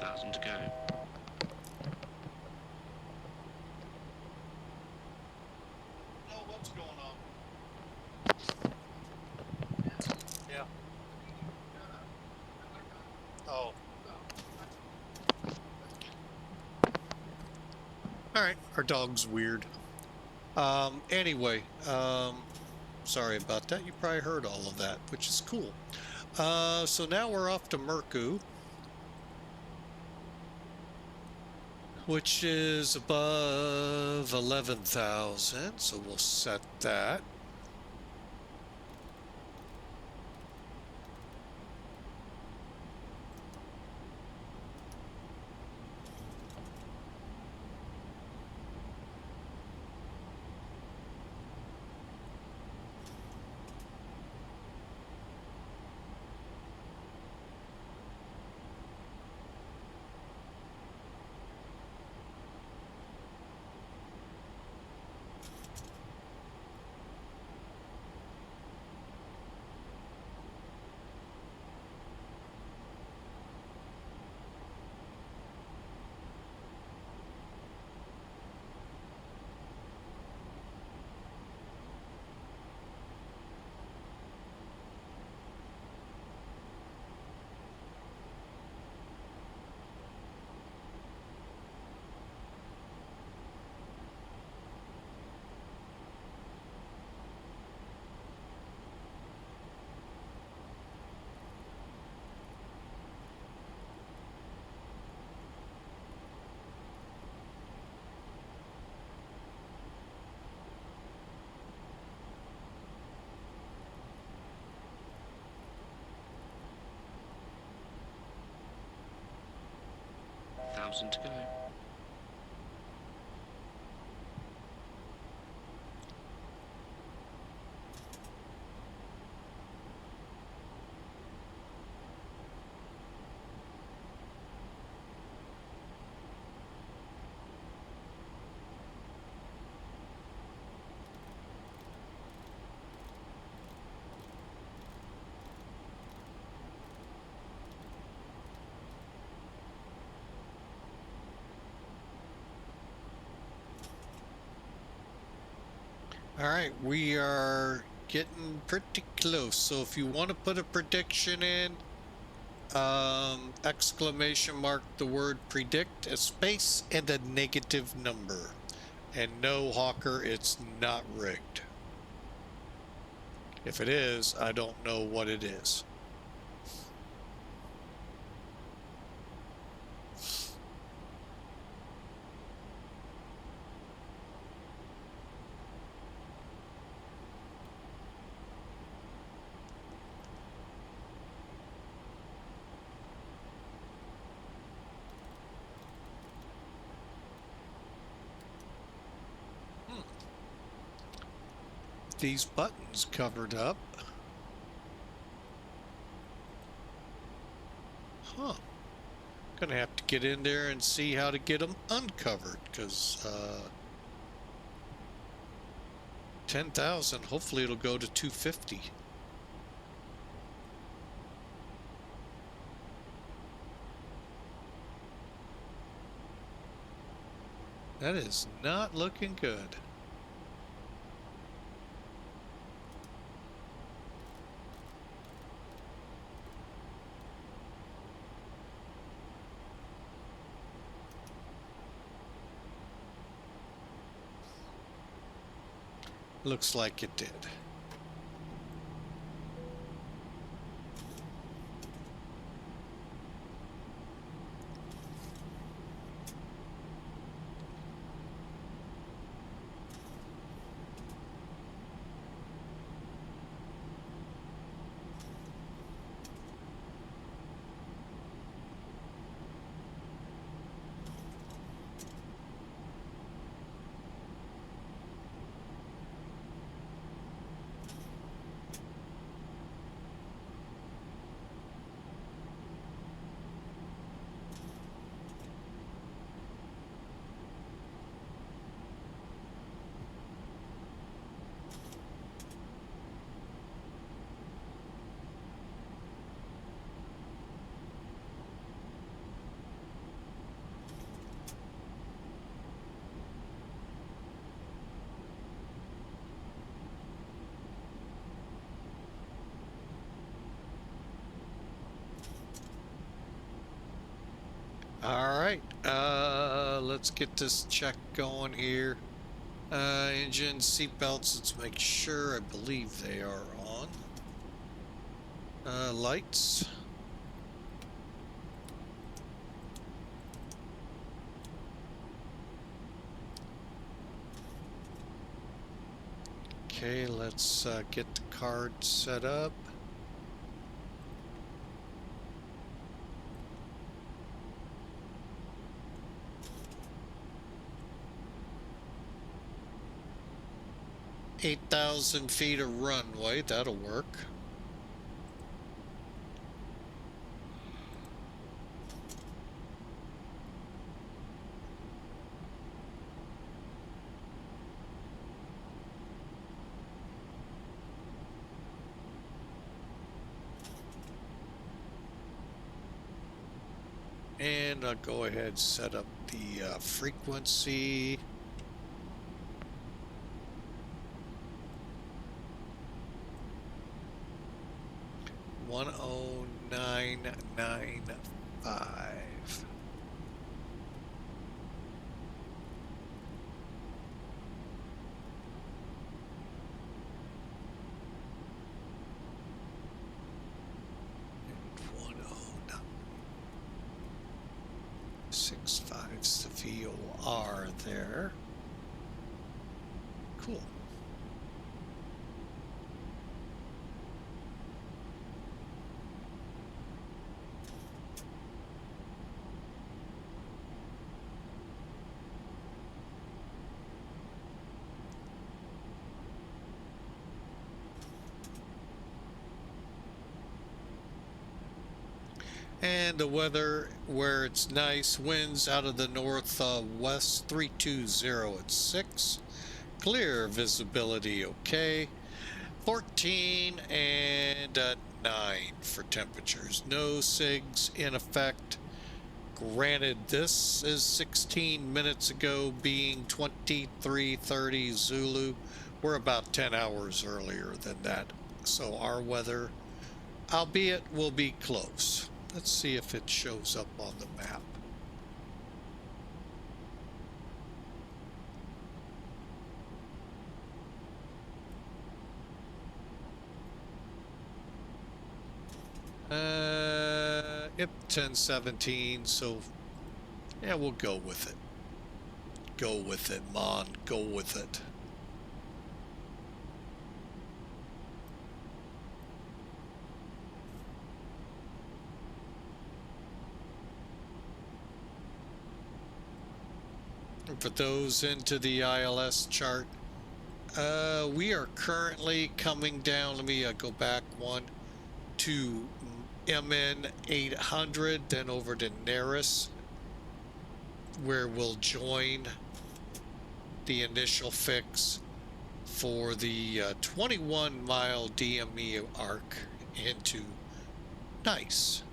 1,000 to go. No, what's going on? Yeah. Oh. Alright, our dog's weird. Anyway, sorry about that. You probably heard all of that, which is cool. So now we're off to Merku, which is above 11,000, so we'll set that. Thousand to go. All right, we are getting pretty close. So if you want to put a prediction in, exclamation mark the word predict, a space, and a negative number. And no, Hawker, it's not rigged. If it is, I don't know what it is. These buttons covered up. Huh. Gonna have to get in there and see how to get them uncovered, because 10,000, hopefully it'll go to 250. That is not looking good. Looks like it did. All right, let's get this check going here. Engine, seatbelts, let's make sure. I believe they are on. Lights. Okay, let's get the card set up. $8,000 of runway, that'll work. And I'll go ahead and set up the frequency. $10995. And 109. 65's the VOR there. Cool. And the weather, where it's nice, winds out of the northwest 320 at 6. Clear visibility, okay. 14 and 9 for temperatures. No SIGs in effect. Granted, this is 16 minutes ago being 23:30 Zulu. We're about 10 hours earlier than that. So our weather, albeit, will be close. Let's see if it shows up on the map. Yep, 1017, so yeah, we'll go with it. Go with it, Mon, go with it. And for those into the ILS chart, we are currently coming down, let me go back one, to MN 800, then over to Neris, where we'll join the initial fix for the 21-mile DME arc into Nice.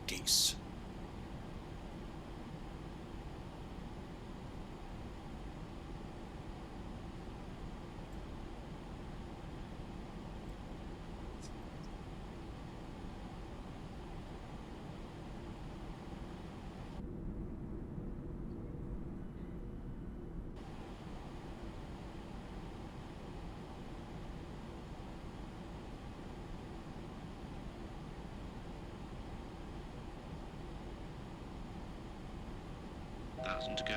Geese. To go.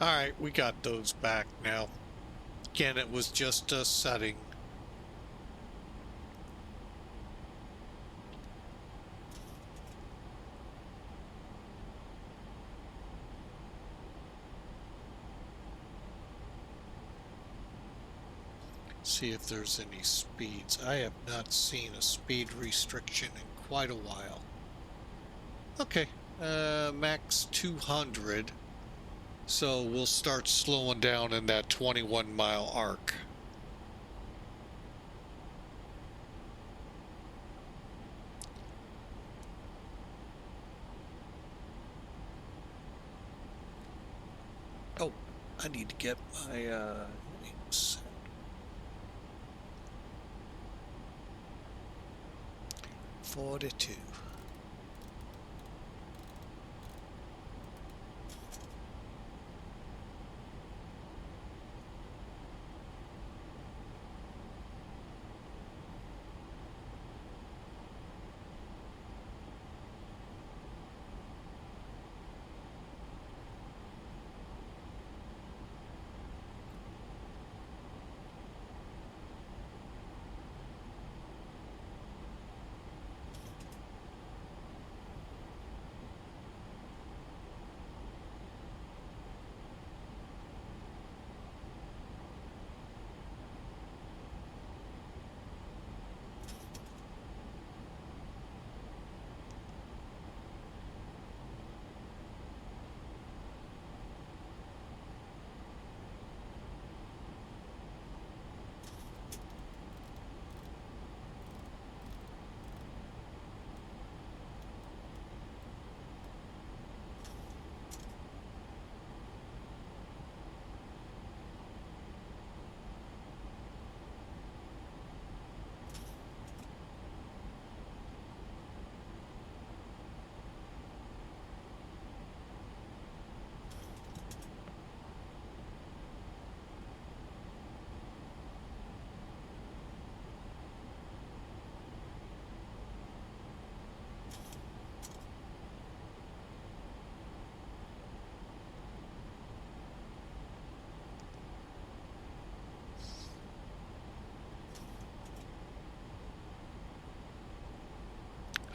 Alright, we got those back now. Again, it was just a setting. See if there's any speeds. I have not seen a speed restriction in quite a while. Okay, max 200. So we'll start slowing down in that 21-mile arc. Oh, I need to get my wings. 42.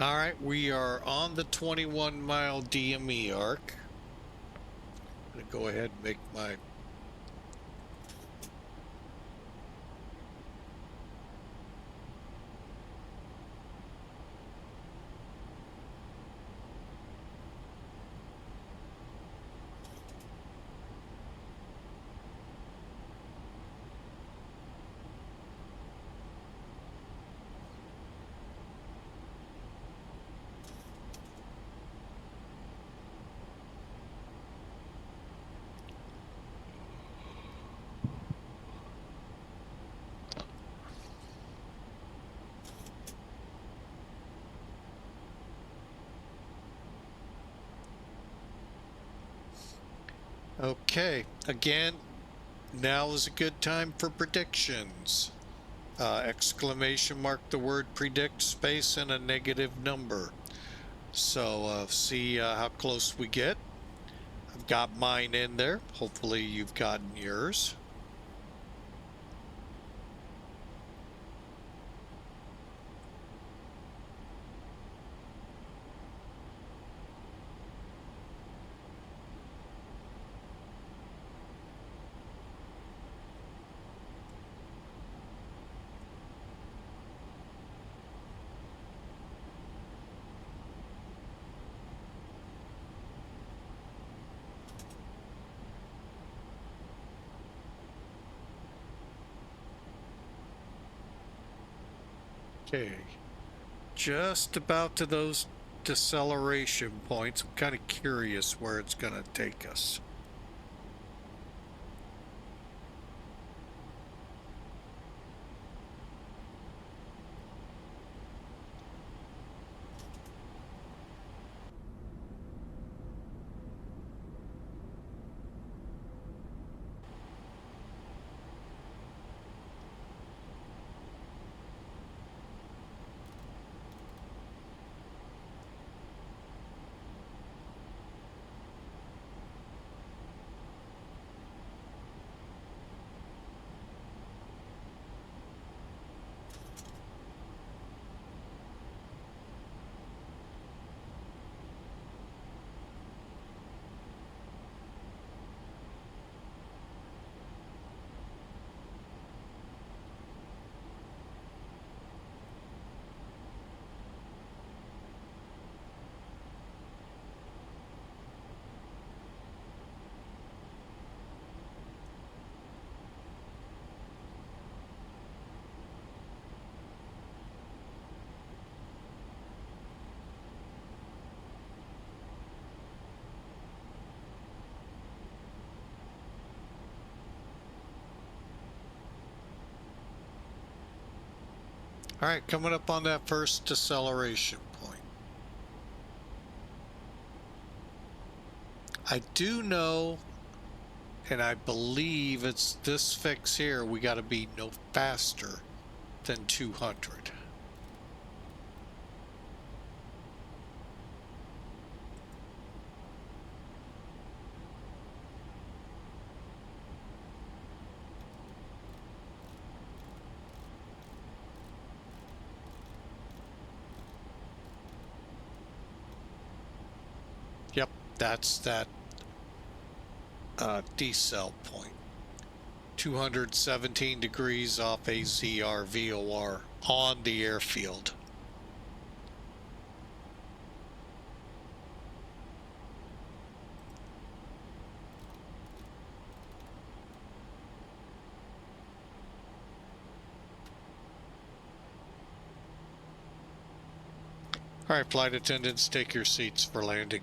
All right, we are on the 21-mile DME arc. I'm going to go ahead and make my Okay, again, now is a good time for predictions. Exclamation mark the word predict, space, and a negative number. So see how close we get. I've got mine in there. Hopefully you've gotten yours. Okay, just about to those deceleration points. I'm kind of curious where it's going to take us. All right, coming up on that first deceleration point. I do know, and I believe it's this fix here, we got to be no faster than 200. Yep, that's that decel point. 217 degrees off AZR VOR on the airfield. All right, flight attendants, take your seats for landing.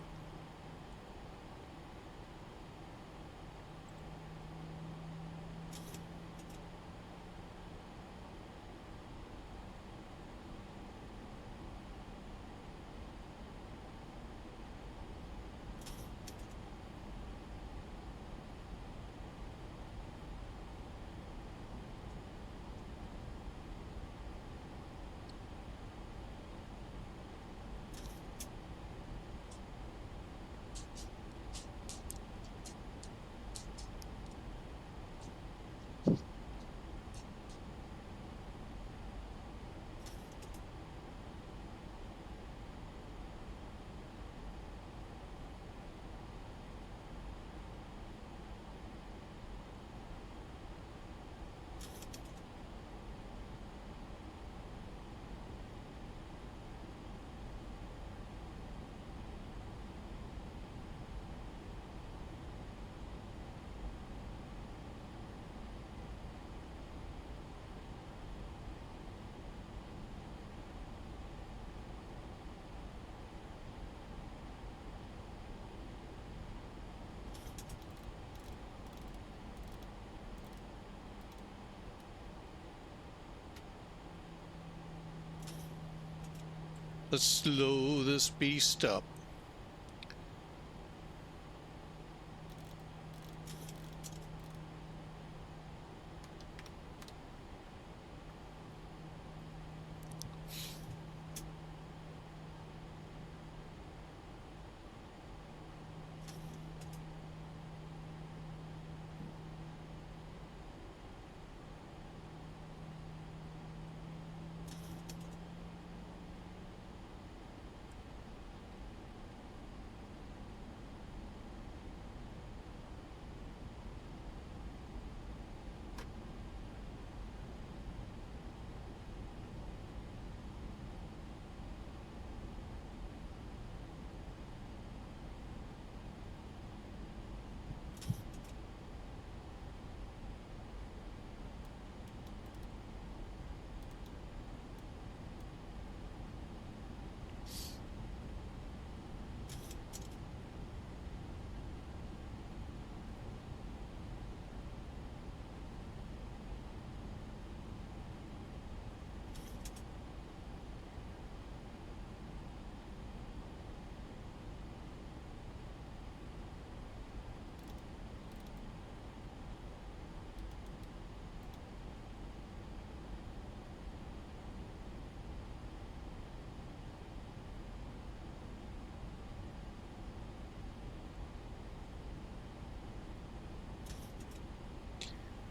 Let's slow this beast up.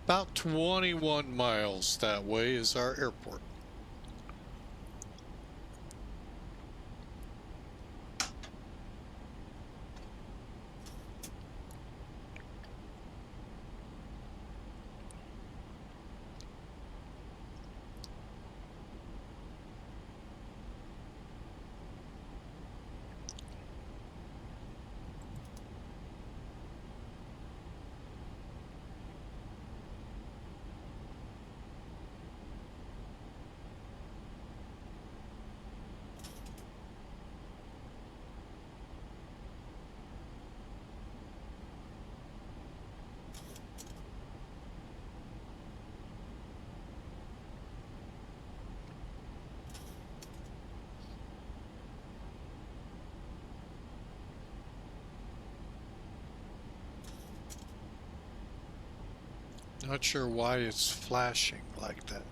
About 21 miles that way is our airport. Not sure why it's flashing like that.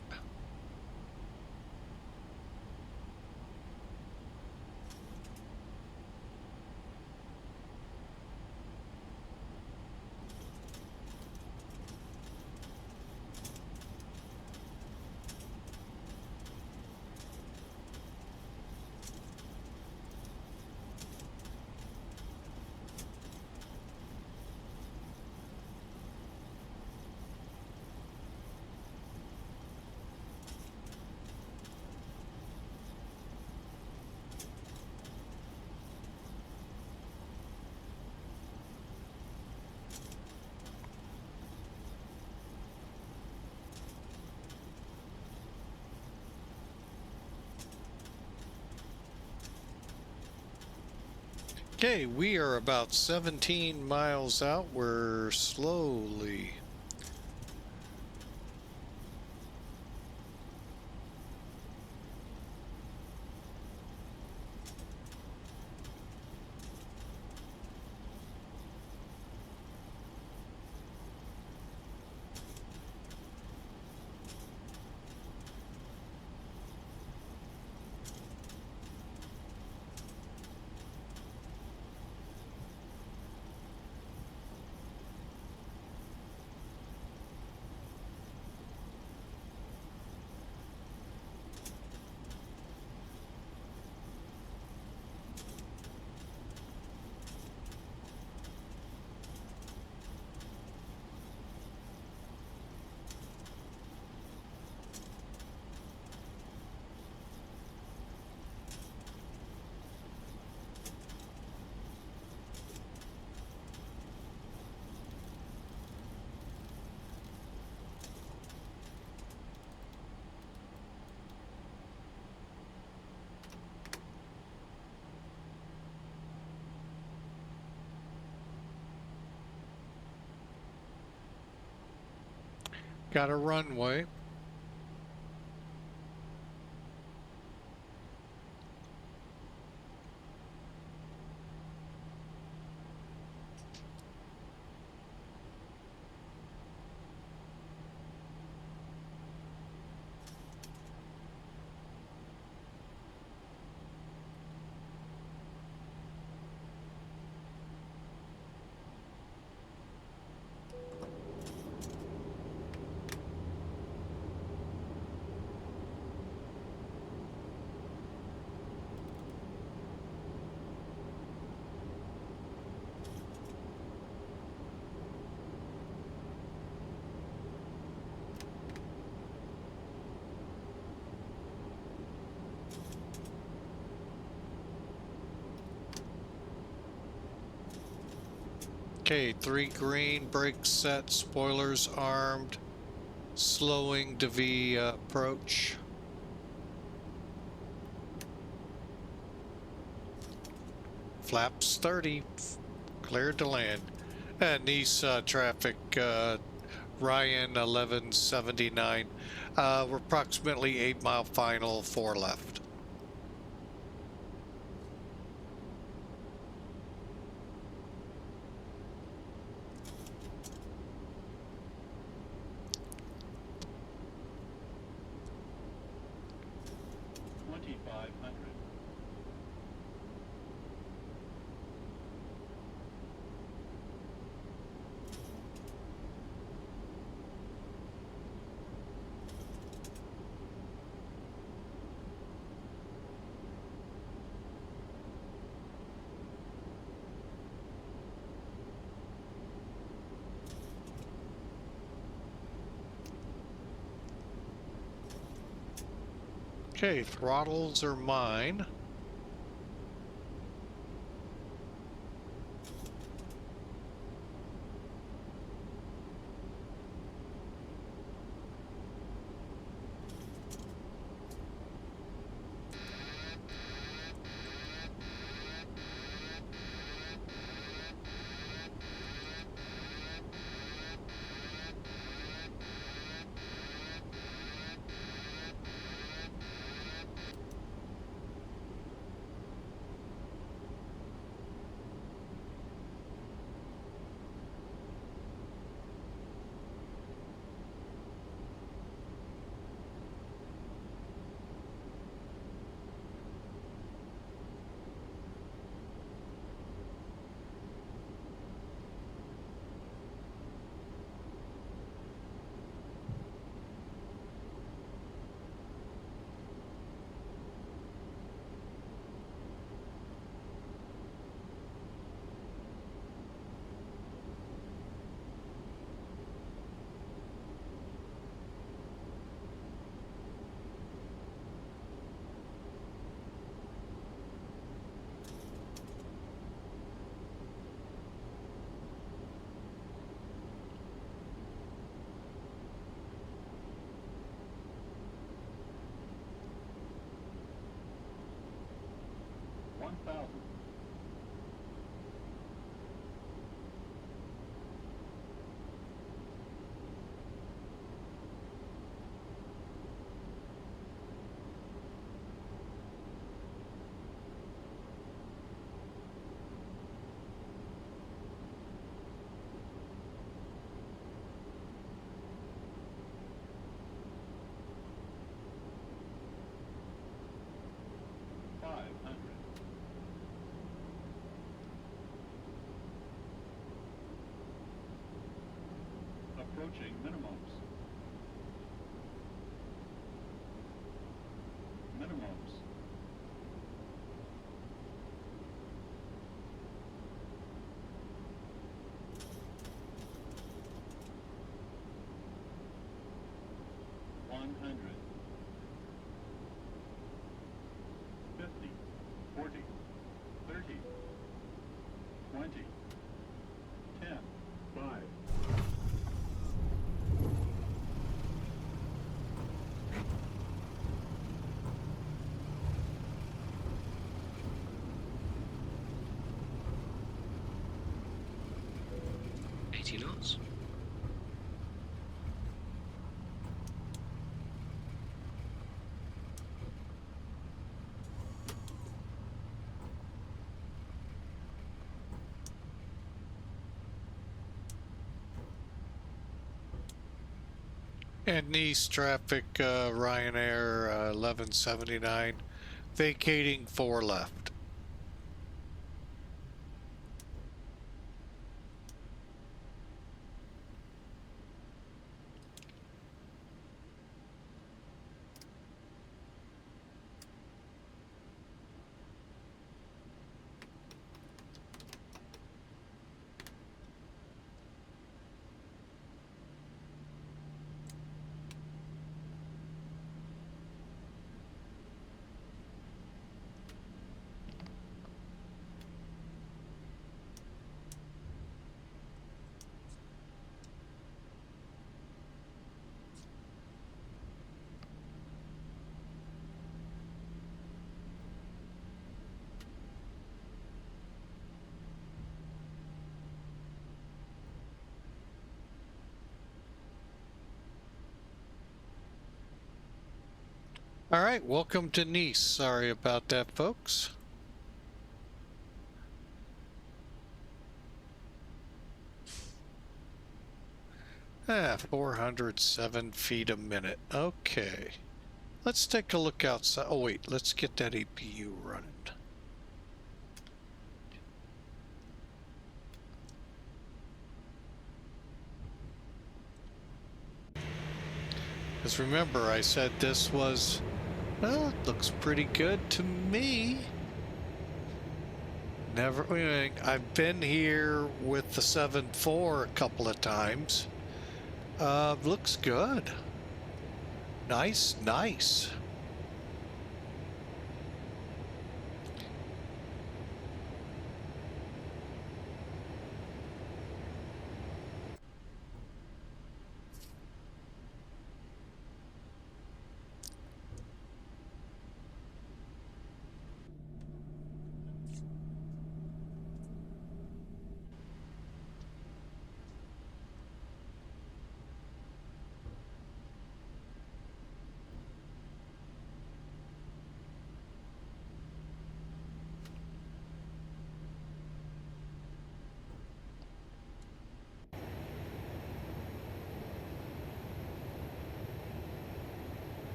Okay, we are about 17 miles out. We're slowly. Got a runway. Okay, 3 green, brakes set, spoilers armed, slowing to V approach. Flaps 30, cleared to land. And Nice traffic, Ryan 1179. We're approximately 8 mile final, 4 left. Okay, throttles are mine. approaching minimums. Minimums. $100. 50, 40, 30, 20, 10, 5. knots. And Nice traffic, Ryanair 1179, vacating 4 left. All right, welcome to Nice. Sorry about that, folks. Ah, 407 feet a minute. Okay. Let's take a look outside. Oh, wait, let's get that APU running. Because remember, I said this was, well, it looks pretty good to me. Never, I've been here with the 7.4 a couple of times. Looks good. Nice, nice.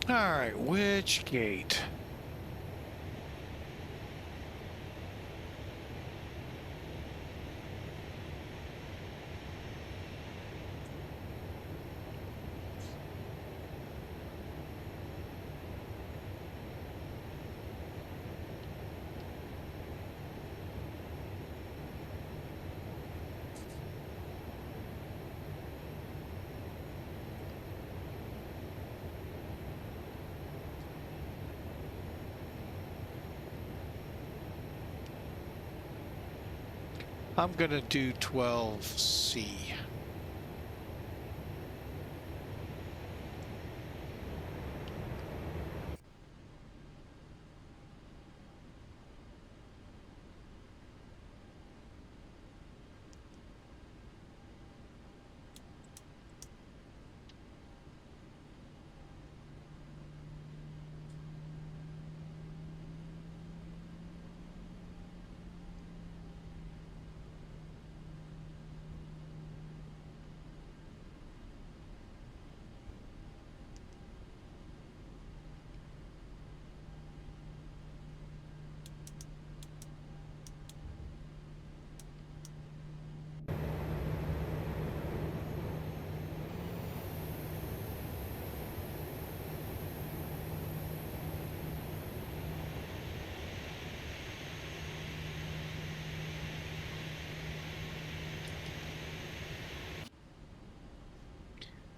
All right, which gate? I'm gonna do 12C.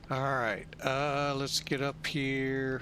All right, let's get up here.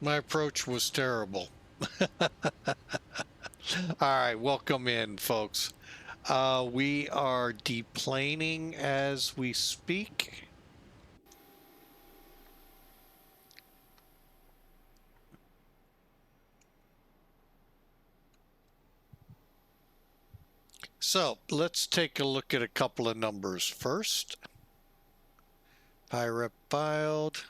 My approach was terrible. All right, welcome in, folks. We are deplaning as we speak. So let's take a look at a couple of numbers first. Pirate filed.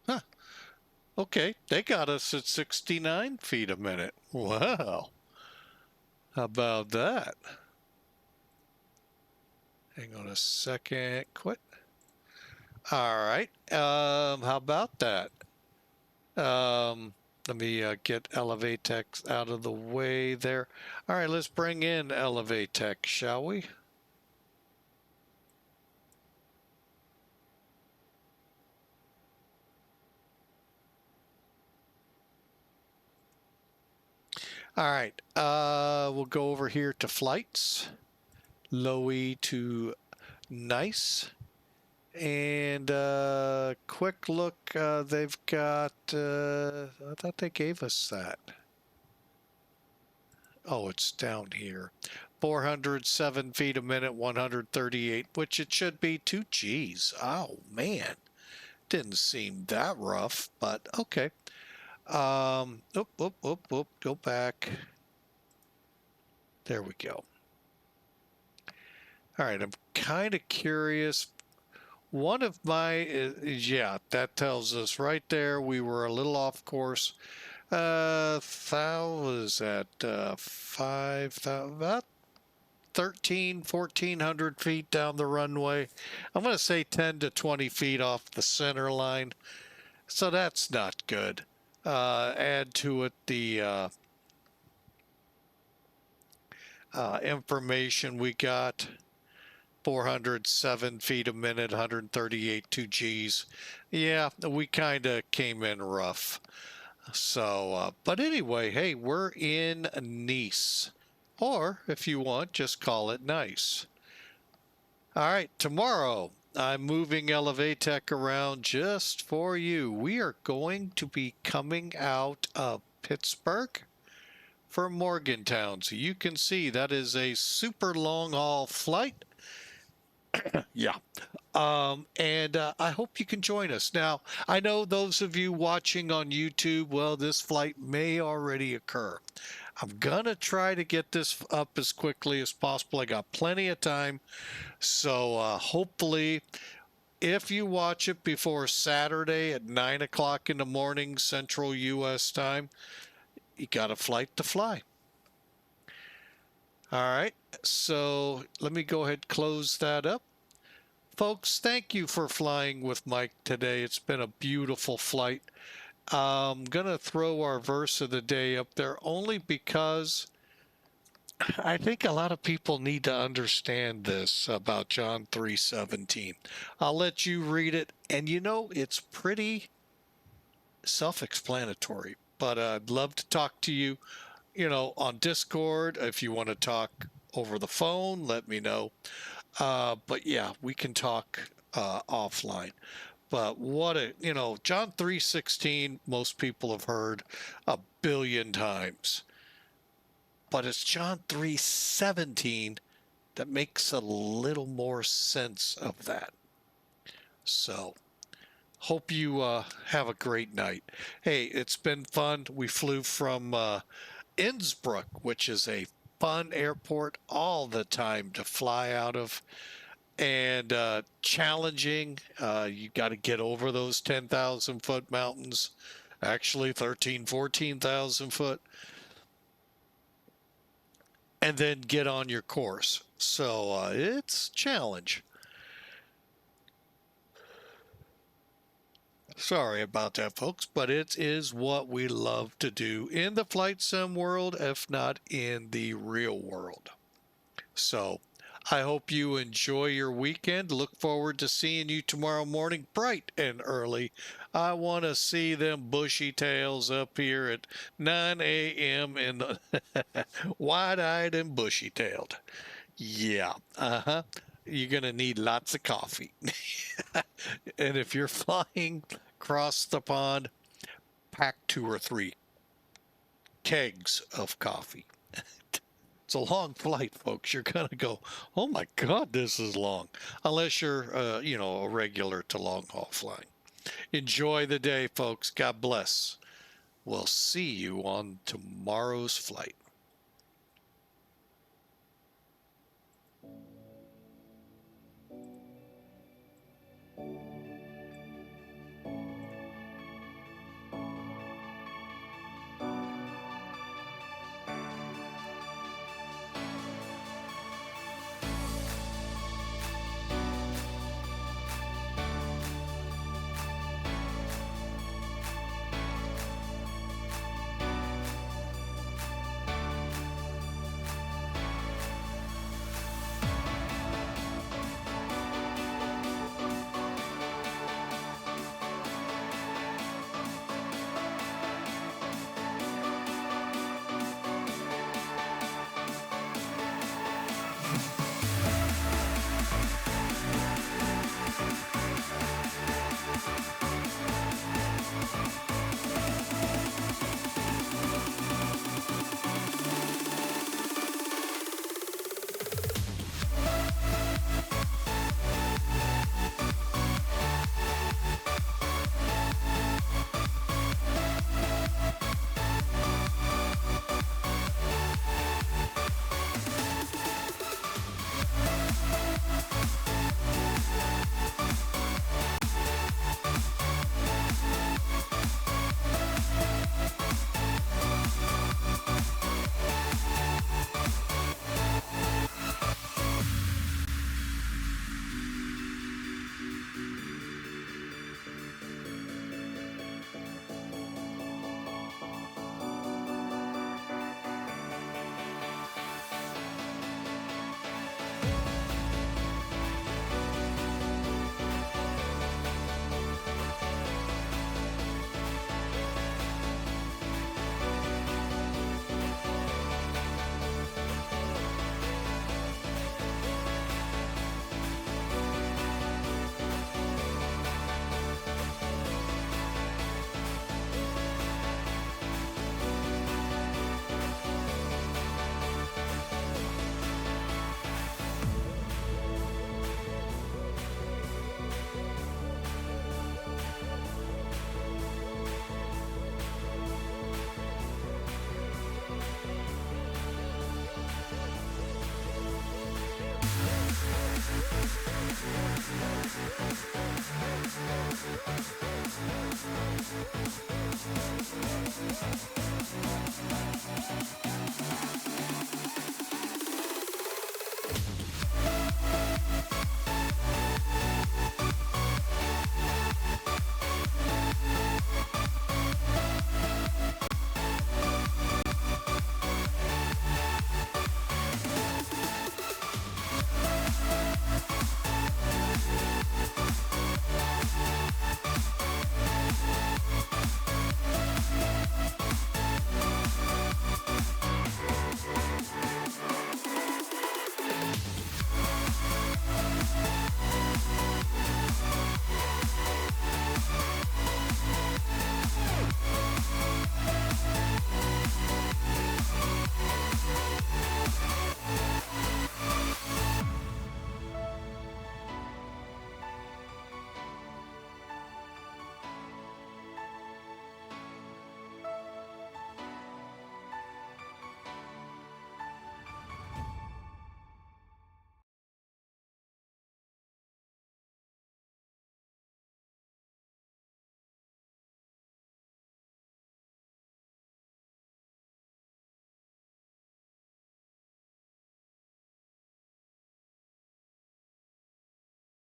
Huh. Okay, they got us at 69 feet a minute. Wow. How about that? Hang on a second. Quit. All right. How about that? Let me get Elevatex out of the way there. All right, let's bring in Elevatex, shall we? All right, we'll go over here to flights, lowy to nice, and quick look. They've got. I thought they gave us that. Oh, it's down here. 407 feet a minute, 138, which it should be 2 Gs. Oh man, didn't seem that rough, but okay. Go back. There we go. All right, I'm kind of curious. One of my, yeah, that tells us right there we were a little off course. Was at 5,000, about 1,400 feet down the runway. I'm going to say 10 to 20 feet off the center line. So that's not good. Add to it the information we got. 407 feet a minute, 138 2 Gs. Yeah, we kind of came in rough. So, but anyway, hey, we're in Nice. Or, if you want, just call it nice. All right, tomorrow, I'm moving Elevatech around just for you. We are going to be coming out of Pittsburgh for Morgantown. So you can see that is a super long haul flight. Yeah. And I hope you can join us. Now, I know those of you watching on YouTube, well, this flight may already occur. I'm going to try to get this up as quickly as possible. I got plenty of time. So hopefully, if you watch it before Saturday at 9 o'clock in the morning, Central U.S. time, you got a flight to fly. All right. So let me go ahead and close that up. Folks, thank you for flying with Mike today. It's been a beautiful flight. I'm going to throw our verse of the day up there only because I think a lot of people need to understand this about John 3:17. I'll let you read it, and it's pretty self-explanatory. But I'd love to talk to you, on Discord. If you want to talk over the phone, let me know. But yeah, we can talk offline. But John 3:16, most people have heard a billion times. But it's John 3:17 that makes a little more sense of that. So, hope you have a great night. Hey, it's been fun. We flew from Innsbruck, which is a fun airport all the time to fly out of, and challenging. You got to get over those 10,000 foot mountains, actually 14,000 foot, and then get on your course. So it's a challenge. Sorry about that, folks, but it is what we love to do in the flight sim world, if not in the real world. So I hope you enjoy your weekend. Look forward to seeing you tomorrow morning, bright and early. I want to see them bushy tails up here at 9 a.m. in the wide-eyed and bushy-tailed. Yeah, You're going to need lots of coffee. And if you're flying across the pond, pack 2 or 3 kegs of coffee. It's a long flight, folks. You're going to go, oh my God, this is long. Unless you're, a regular to long haul flying. Enjoy the day, folks. God bless. We'll see you on tomorrow's flight.